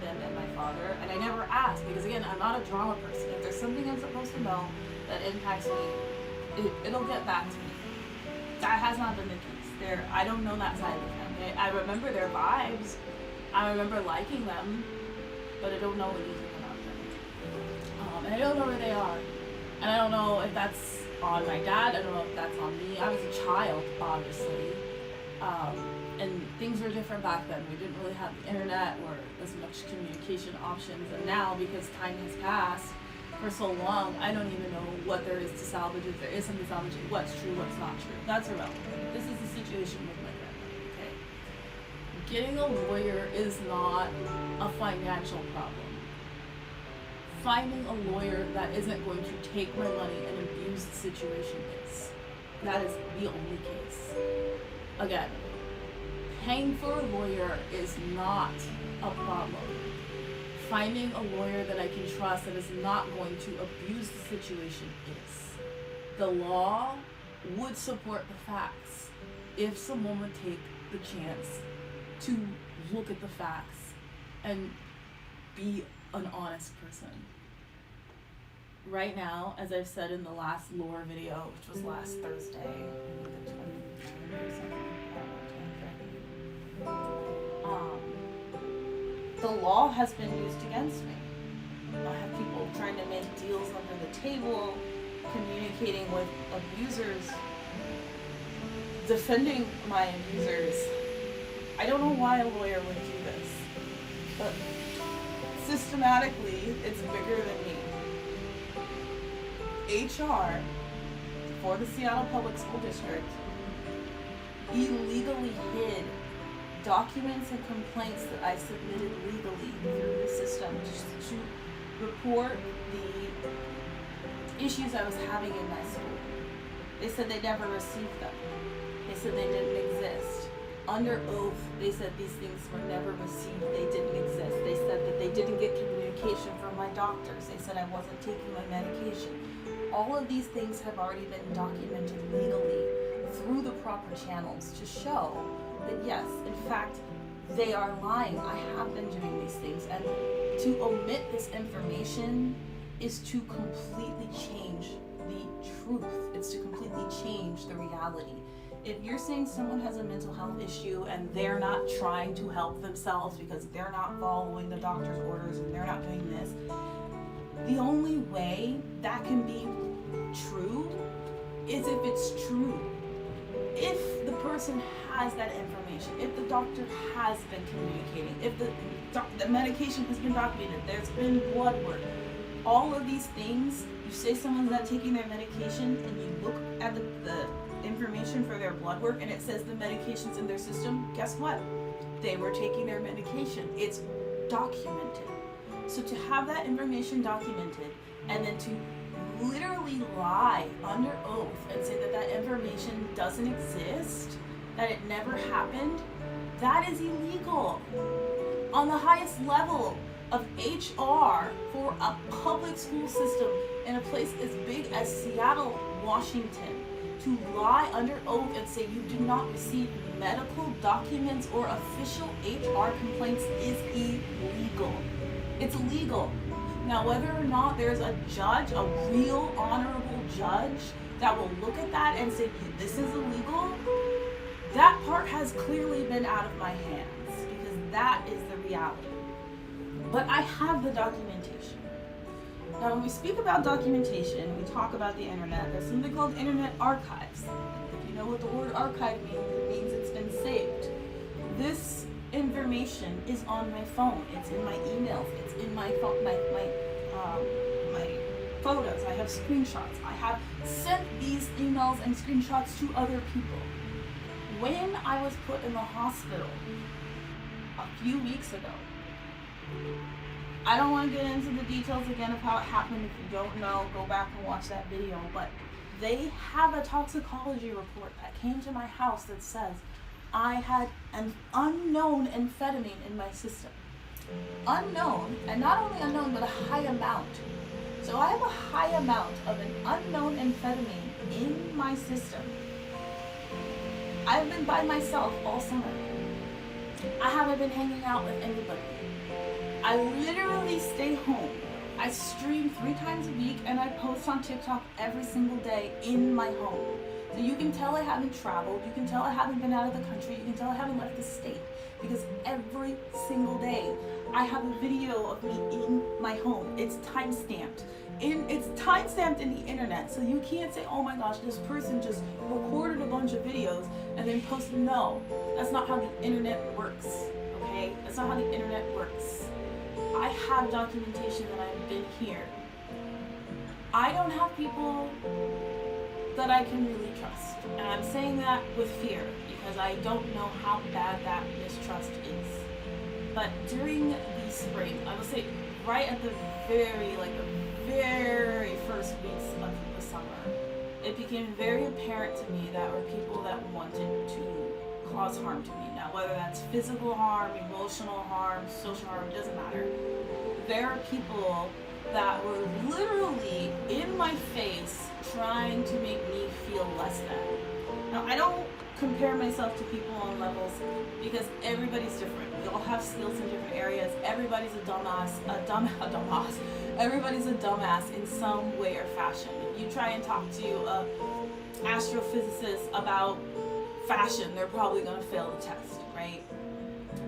them and my father. And I never ask because, again, I'm not a drama person. If there's something I'm supposed to know that impacts me, it'll get back to me. That has not been the case. I don't know that side of the family. I remember their vibes. I remember liking them, but I don't know anything about them. And I don't know where they are. And I don't know if that's on my dad. I don't know if that's on me. I was a child, obviously. And things were different back then. We didn't really have the internet or as much communication options. And now, because time has passed for so long, I don't even know what there is to salvage. If there is something to salvage, what's true, what's not true. That's irrelevant. This is the situation with my grandmother, okay? Getting a lawyer is not a financial problem. Finding a lawyer that isn't going to take my money and abuse the situation is. That is the only case. Again, paying for a lawyer is not a problem. Finding a lawyer that I can trust that is not going to abuse the situation is. The law would support the facts if someone would take the chance to look at the facts and be an honest person. Right now, as I've said in the last lore video, which was last Thursday, the law has been used against me. I have people trying to make deals under the table, communicating with abusers, defending my abusers. I don't know why a lawyer would do this, but systematically, it's bigger than me. HR for the Seattle Public School District illegally hid documents and complaints that I submitted legally through the system to report the issues I was having in my school. They said they never received them. They said they didn't exist. Under oath, they said these things were never received. They didn't exist. They said that they didn't get communication from my doctors. They said I wasn't taking my medication. All of these things have already been documented legally through the proper channels to show that yes, in fact, they are lying. I have been doing these things. And to omit this information is to completely change the truth. It's to completely change the reality. if you're saying someone has a mental health issue and they're not trying to help themselves because they're not following the doctor's orders and they're not doing this, the only way that can be true is if it's true. If the person has that information, if the doctor has been communicating, if the medication has been documented, there's been blood work, all of these things, you say someone's not taking their medication and you look at the information for their blood work and it says the medication's in their system, guess what? They were taking their medication. It's documented. So to have that information documented and then to literally lie under oath and say that that information doesn't exist, that it never happened, that is illegal. On the highest level of HR for a public school system in a place as big as Seattle, Washington, to lie under oath and say you do not receive medical documents or official HR complaints is illegal. It's illegal. Now, whether or not there's a judge, a real honorable judge, that will look at that and say, this is illegal, that part has clearly been out of my hands because that is the reality. But I have the documentation. Now, when we speak about documentation, we talk about the internet. There's something called internet archives. If you know what the word archive means, it means it's been saved. This information is on my phone. It's in my emails. It's in my phone, my photos. I have screenshots. I have sent these emails and screenshots to other people. When I was put in the hospital a few weeks ago, I don't want to get into the details again of how it happened. If you don't know, go back and watch that video. But they have a toxicology report that came to my house that says I had an unknown amphetamine in my system. Unknown, and not only unknown, but a high amount. So I have a high amount of an unknown amphetamine in my system. I've been by myself all summer. I haven't been hanging out with anybody. I literally stay home. I stream 3 times a week and I post on TikTok every single day in my home. So you can tell I haven't traveled, you can tell I haven't been out of the country, you can tell I haven't left the state. Because every single day I have a video of me in my home. It's time-stamped. It's time-stamped in the internet. So you can't say, oh my gosh, this person just recorded a bunch of videos and then posted. No, that's not how the internet works, okay? That's not how the internet works. I have documentation that I've been here. I don't have people that I can really trust. And I'm saying that with fear because I don't know how bad that mistrust is. But during the spring, I will say right at the very first weeks of the summer, it became very apparent to me that were people that wanted to cause harm to me. Now, whether that's physical harm, emotional harm, social harm, doesn't matter. There are people that were literally in my face trying to make me feel less than. Now, I don't compare myself to people on levels because everybody's different. We all have skills in different areas. Everybody's a dumbass. Everybody's a dumbass in some way or fashion. If you try and talk to a astrophysicist about fashion, they're probably going to fail the test, right?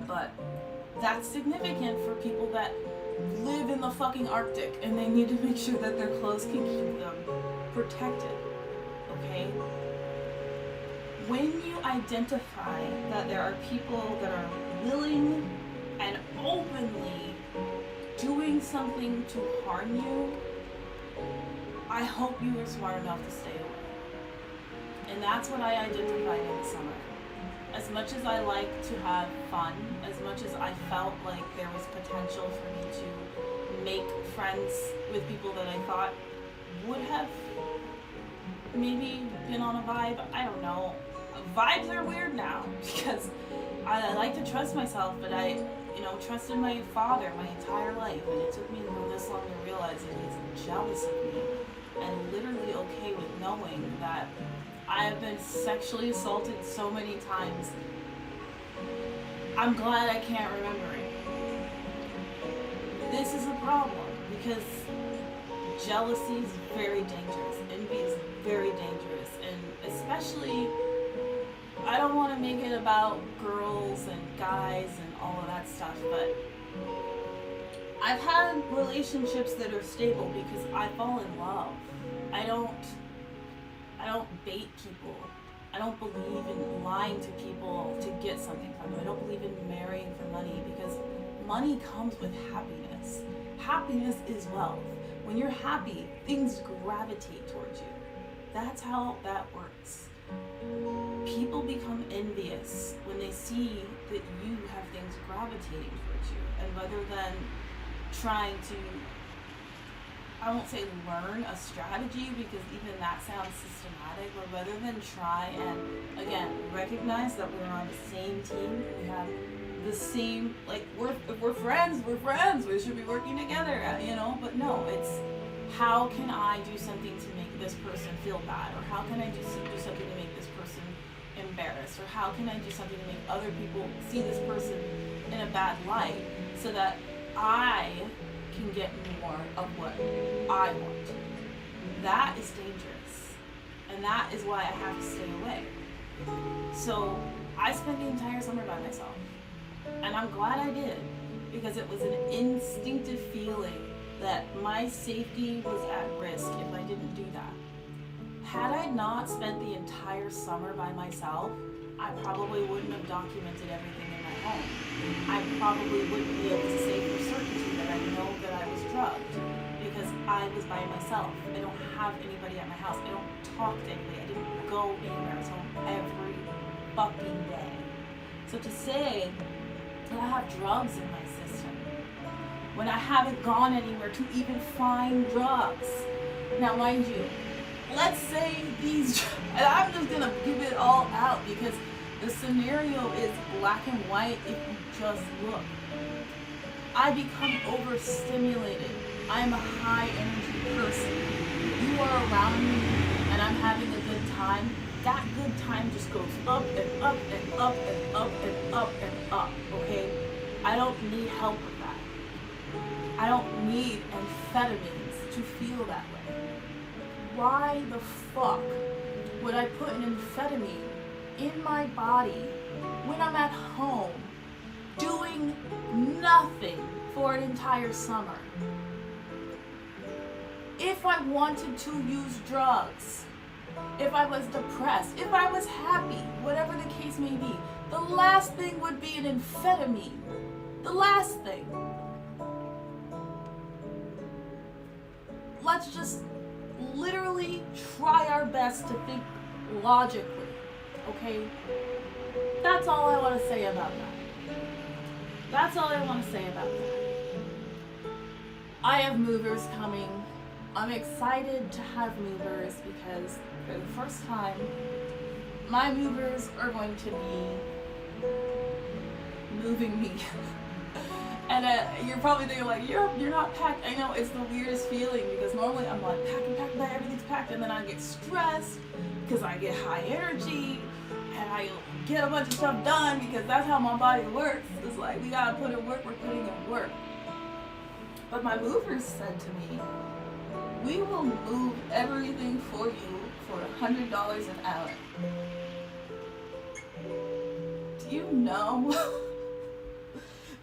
But that's significant for people that live in the fucking Arctic and they need to make sure that their clothes can keep them protected, okay? When you identify that there are people that are willing and openly doing something to harm you, I hope you were smart enough to stay away. And that's what I identified in the summer. As much as I like to have fun, as much as I felt like there was potential for me to make friends with people that I thought would have maybe been on a vibe, I don't know. Vibes are weird now because I like to trust myself, but I trusted my father my entire life, and it took me this long to realize that he's jealous of me and literally okay with knowing that I have been sexually assaulted so many times. I'm glad I can't remember it. This is a problem because jealousy is very dangerous. Envy is very dangerous. And especially I don't want to make it about girls and guys and all of that stuff, but I've had relationships that are stable because I fall in love. I don't bait people. I don't believe in lying to people to get something from them. I don't believe in marrying for money because money comes with happiness. Happiness is wealth. When you're happy, things gravitate towards you. That's how that works. People become envious when they see that you have things gravitating towards you. And rather than trying to, I won't say learn a strategy because even that sounds systematic, but rather than try and, again, recognize that we're on the same team, we have the same, like, if we're friends, we should be working together, you know, but no, it's how can I do something to make this person feel bad, or how can I do something to make this person embarrassed, or how can I do something to make other people see this person in a bad light so that I can get more of what I want. That is dangerous, and that is why I have to stay away. So I spent the entire summer by myself, and I'm glad I did, because it was an instinctive feeling that my safety was at risk if I didn't do that. Had I not spent the entire summer by myself, I probably wouldn't have documented everything in my home. I probably wouldn't be able to say for certainty that I know that I was drugged because I was by myself. I don't have anybody at my house. I don't talk to anybody. I didn't go anywhere. I was home every fucking day. So to say that I have drugs in my system when I haven't gone anywhere to even find drugs. Now mind you, let's say these, and I'm just gonna give it all out because the scenario is black and white if you just look. I become overstimulated. I am a high energy person. If you are around me and I'm having a good time, that good time just goes up and up and up and up and up and up, okay? I don't need help with that. I don't need amphetamines to feel that way. Why the fuck would I put an amphetamine in my body when I'm at home doing nothing for an entire summer? If I wanted to use drugs, if I was depressed, if I was happy, whatever the case may be, the last thing would be an amphetamine. The last thing. Let's just literally try our best to think logically, okay? That's all I want to say about that. That's all I want to say about that. I have movers coming. I'm excited to have movers because for the first time, my movers are going to be moving me. And you're probably thinking like, you're not packed. I know, it's the weirdest feeling because normally I'm like packing, everything's packed, and then I get stressed because I get high energy and I get a bunch of stuff done because that's how my body works. It's like, we gotta put in work, we're putting in work. But my movers said to me, we will move everything for you for $100 an hour. Do you know?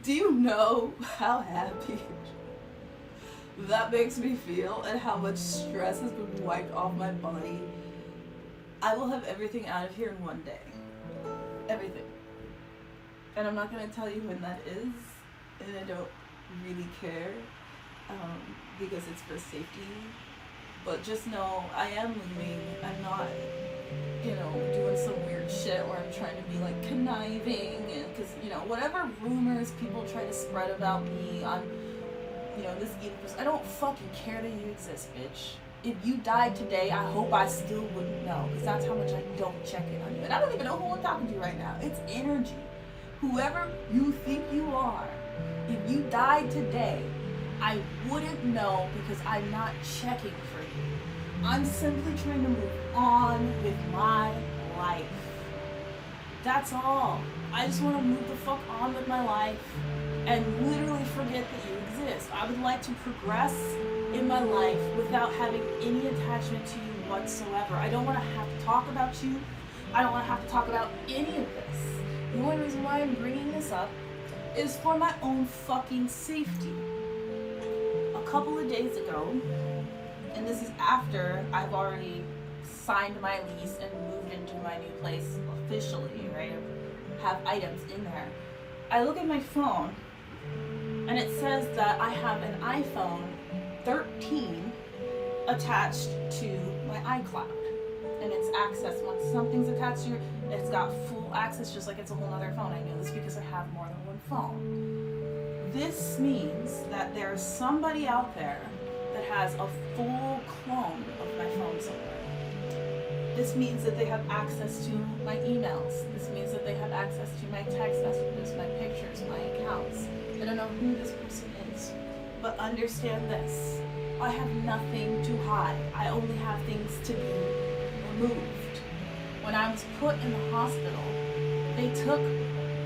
Do you know how happy that makes me feel and how much stress has been wiped off my body? I will have everything out of here in one day. Everything. And I'm not going to tell you when that is, and I don't really care because it's for safety. But just know I am moving. I'm not, doing some weird shit where I'm trying to be like conniving, and because whatever rumors people try to spread about me on this evil person, I don't fucking care that you exist, bitch. If you died today, I hope I still wouldn't know, because that's how much I don't check in on you. And I don't even know who I'm talking to right now. It's energy. Whoever you think you are, if you died today, I wouldn't know because I'm not checking for you. I'm simply trying to move on with my life. That's all. I just want to move the fuck on with my life and literally forget that you exist. I would like to progress in my life without having any attachment to you whatsoever. I don't want to have to talk about you I don't want to have to talk about any of this. The only reason why I'm bringing this up is for my own fucking safety. A couple of days ago, and this is after I've already signed my lease and moved into my new place officially, right? I have items in there. I look at my phone and it says that I have an iPhone 13 attached to my iCloud. And it's access. Once something's attached to it's got full access, just like it's a whole other phone. I know this because I have more than one phone. This means that there's somebody out there that has a full clone of my phone somewhere. This means that they have access to my emails. This means that they have access to my text messages, my pictures, my accounts. I don't know who this person is, but understand this. I have nothing to hide. I only have things to be removed. When I was put in the hospital, they took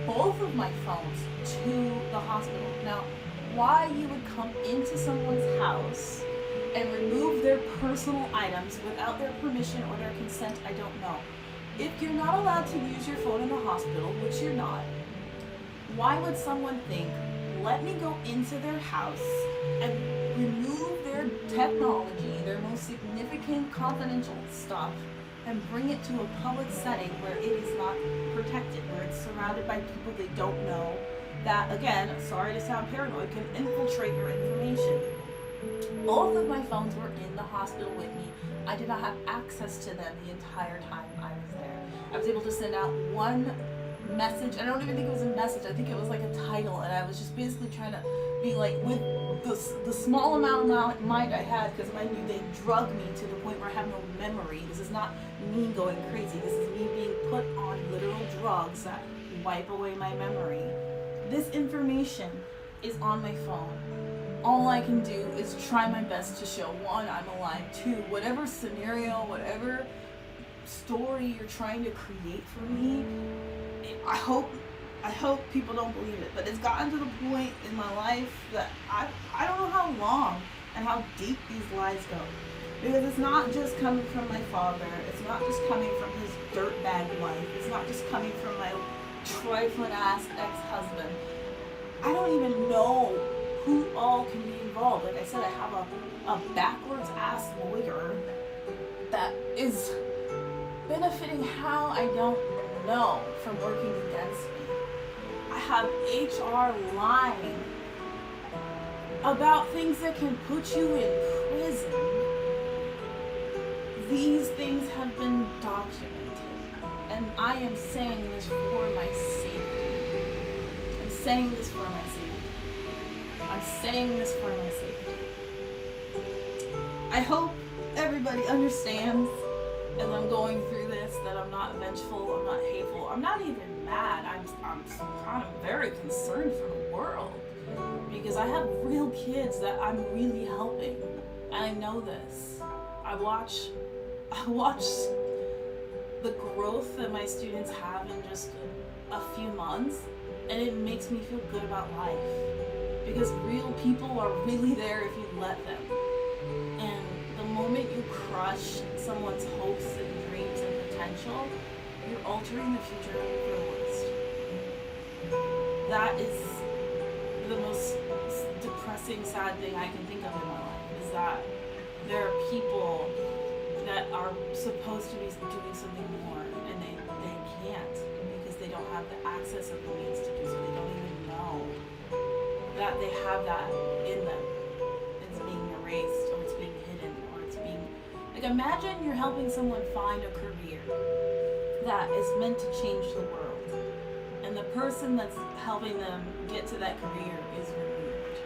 both of my phones to the hospital. Now, why you would come into someone's house and remove their personal items without their permission or their consent, I don't know. If you're not allowed to use your phone in the hospital, which you're not, why would someone think, let me go into their house and remove their technology, their most significant confidential stuff, and bring it to a public setting where it is not protected, where it's surrounded by people they don't know that, again, sorry to sound paranoid, can infiltrate your information. Both of my phones were in the hospital with me. I did not have access to them the entire time I was there. I was able to send out one message. I don't even think it was a message. I think it was like a title, and I was just basically trying to be like, with the small amount of mind I had, because mind you, they drug me to the point where I have no memory. This is not me going crazy. This is me being put on literal drugs that wipe away my memory. This information is on my phone. All I can do is try my best to show, one, I'm alive, two, whatever scenario, whatever story you're trying to create for me, I hope people don't believe it, but it's gotten to the point in my life that I don't know how long and how deep these lies go. Because it's not just coming from my father, it's not just coming from his dirtbag wife, it's not just coming from my trifling ass ex-husband. I don't even know who all can be involved. Like I said, I have a backwards ass lawyer that is benefiting how I don't know from working against me. I have HR lying about things that can put you in prison. These things have been documented, and I am saying this for my safety. I'm saying this for my safety. I'm saying this for my safety. I hope everybody understands as I'm going through this that I'm not vengeful, I'm not hateful, I'm not even mad. I'm kind of very concerned for the world because I have real kids that I'm really helping, and I know this. I watch the growth that my students have in just a few months, and it makes me feel good about life. Because real people are really there if you let them. And the moment you crush someone's hopes and dreams and potential, you're altering the future for the worst. That is the most depressing, sad thing I can think of in my life, is that there are people that are supposed to be doing something more, and they can't because they don't have the access or the means to do so. They don't even know that they have that in them. It's being erased, or it's being hidden, or it's being... Like, imagine you're helping someone find a career that is meant to change the world, and the person that's helping them get to that career is removed.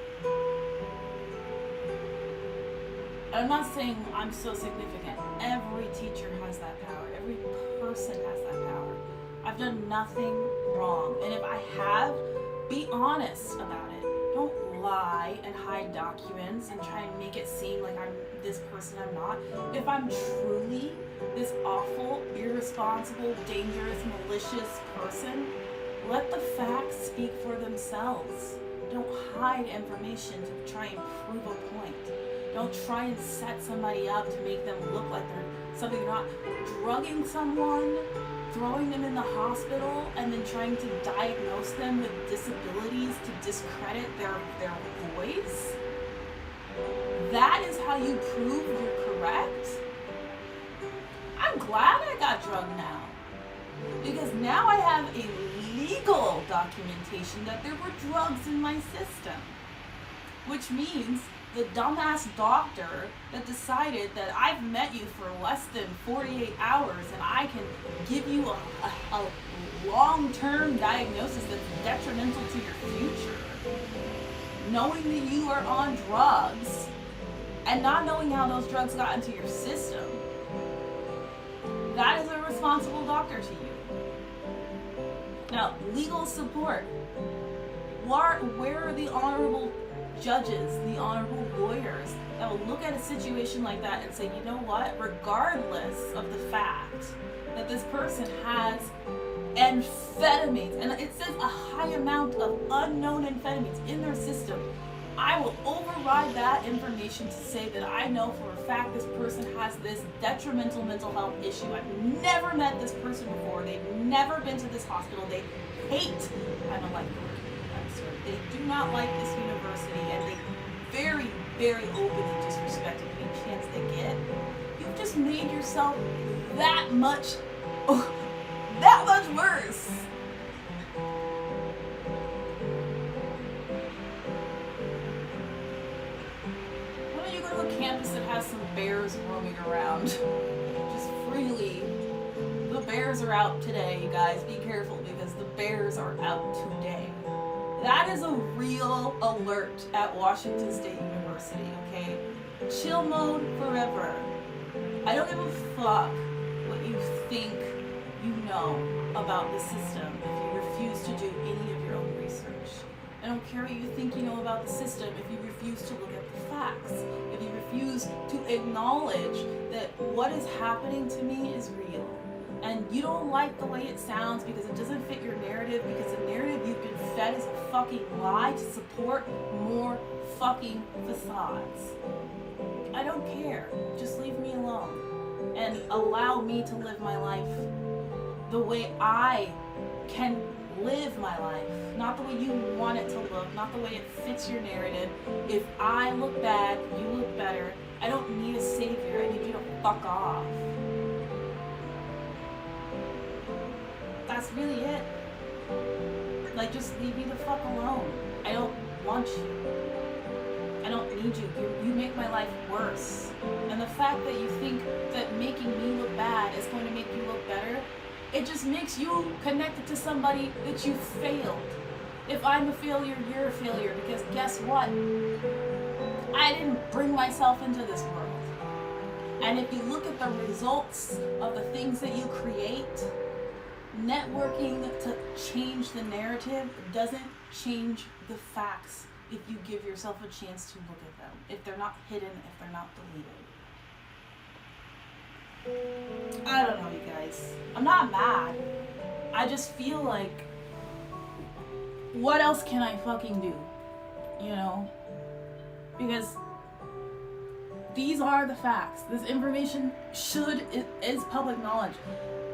I'm not saying I'm so significant. Every teacher has that power. Every person has that power. I've done nothing wrong, and if I have, be honest about it. Don't lie and hide documents and try and make it seem like I'm this person I'm not. If I'm truly this awful, irresponsible, dangerous, malicious person, let the facts speak for themselves. Don't hide information to try and prove a point. Don't try and set somebody up to make them look like they're something they're not. Drugging someone throwing them in the hospital and then trying to diagnose them with disabilities to discredit their voice? That is how you prove you're correct? I'm glad I got drugged now. Because now I have a legal documentation that there were drugs in my system. Which means the dumbass doctor that decided that I've met you for less than 48 hours and I can give you a long-term diagnosis that's detrimental to your future, knowing that you are on drugs and not knowing how those drugs got into your system, that is a responsible doctor to you. Now, legal support. Where are the honorable judges, the honorable lawyers that will look at a situation like that and say, you know what, regardless of the fact that this person has amphetamines, and it says a high amount of unknown amphetamines in their system, I will override that information to say that I know for a fact this person has this detrimental mental health issue. I've never met this person before. They've never been to this hospital. They hate, I don't like the word, I'm sorry, they do not like this university, and they very, very openly disrespect any chance they get. You've just made yourself that much worse. Why don't you go to a campus that has some bears roaming around just freely? The bears are out today, you guys. Be careful because the bears are out today. That is a real alert at Washington State University, okay? Chill mode forever. I don't give a fuck what you think you know about the system if you refuse to do any of your own research. I don't care what you think you know about the system if you refuse to look at the facts. If you refuse to acknowledge that what is happening to me is real. And you don't like the way it sounds because it doesn't fit your narrative, because the narrative you've been fed is a fucking lie to support more fucking facades. I don't care. Just leave me alone and allow me to live my life the way I can live my life, not the way you want it to look, not the way it fits your narrative. If I look bad, you look better. I don't need a savior. I need you to fuck off. That's really it. Like, just leave me the fuck alone. I don't want you. I don't need you. You make my life worse. And the fact that you think that making me look bad is going to make you look better, it just makes you connected to somebody that you failed. If I'm a failure, you're a failure, because guess what? I didn't bring myself into this world. And if you look at the results of the things that you create, networking to change the narrative doesn't change the facts if you give yourself a chance to look at them, if they're not hidden, if they're not deleted. I don't know, you guys. I'm not mad. I just feel like, what else can I fucking do? You know? Because these are the facts. This information is public knowledge.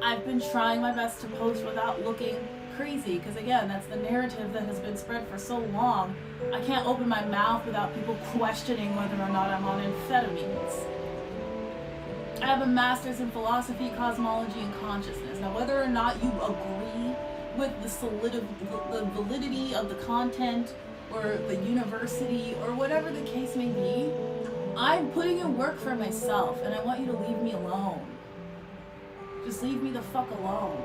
I've been trying my best to post without looking crazy, because again, that's the narrative that has been spread for so long. I can't open my mouth without people questioning whether or not I'm on amphetamines. I have a master's in philosophy, cosmology, and consciousness. Now, whether or not you agree with the validity of the content or the university or whatever the case may be, I'm putting in work for myself, and I want you to leave me alone. Just leave me the fuck alone.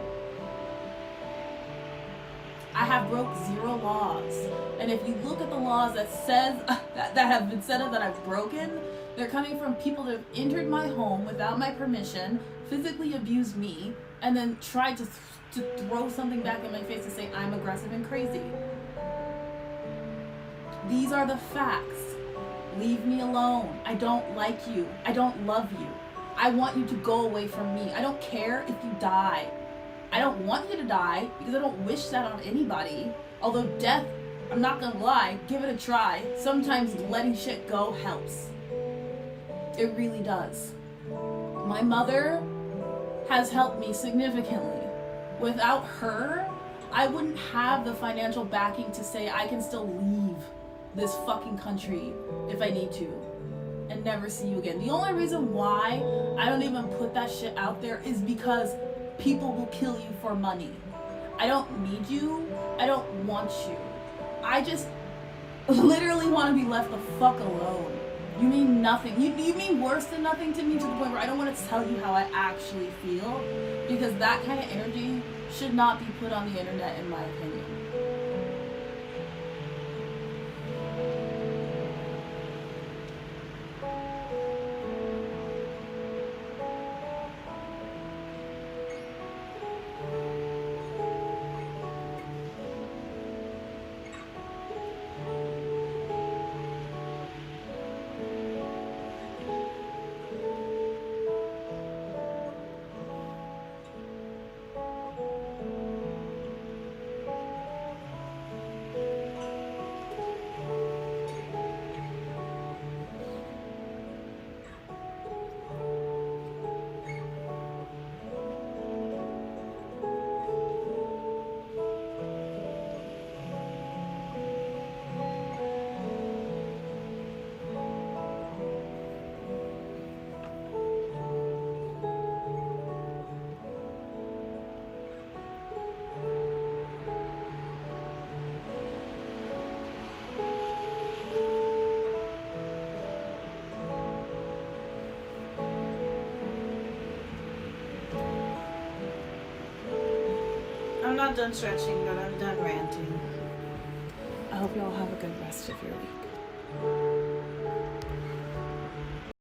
I have broke 0 laws. And if you look at the laws that says that have been said that I've broken, they're coming from people that have entered my home without my permission, physically abused me, and then tried to throw something back in my face and say I'm aggressive and crazy. These are the facts. Leave me alone. I don't like you. I don't love you. I want you to go away from me. I don't care if you die. I don't want you to die because I don't wish that on anybody. Although death, I'm not gonna lie, give it a try. Sometimes letting shit go helps. It really does. My mother has helped me significantly Without her, I wouldn't have the financial backing to say I can still leave this fucking country if I need to and never see you again. The only reason why I don't even put that shit out there is because people will kill you for money. I don't need you. I don't want you. I just literally want to be left the fuck alone. You mean nothing. You mean worse than nothing to me, to the point where I don't want to tell you how I actually feel, because that kind of energy should not be put on the internet, in my opinion. I'm not done stretching, but I'm done ranting. I hope you all have a good rest of your week.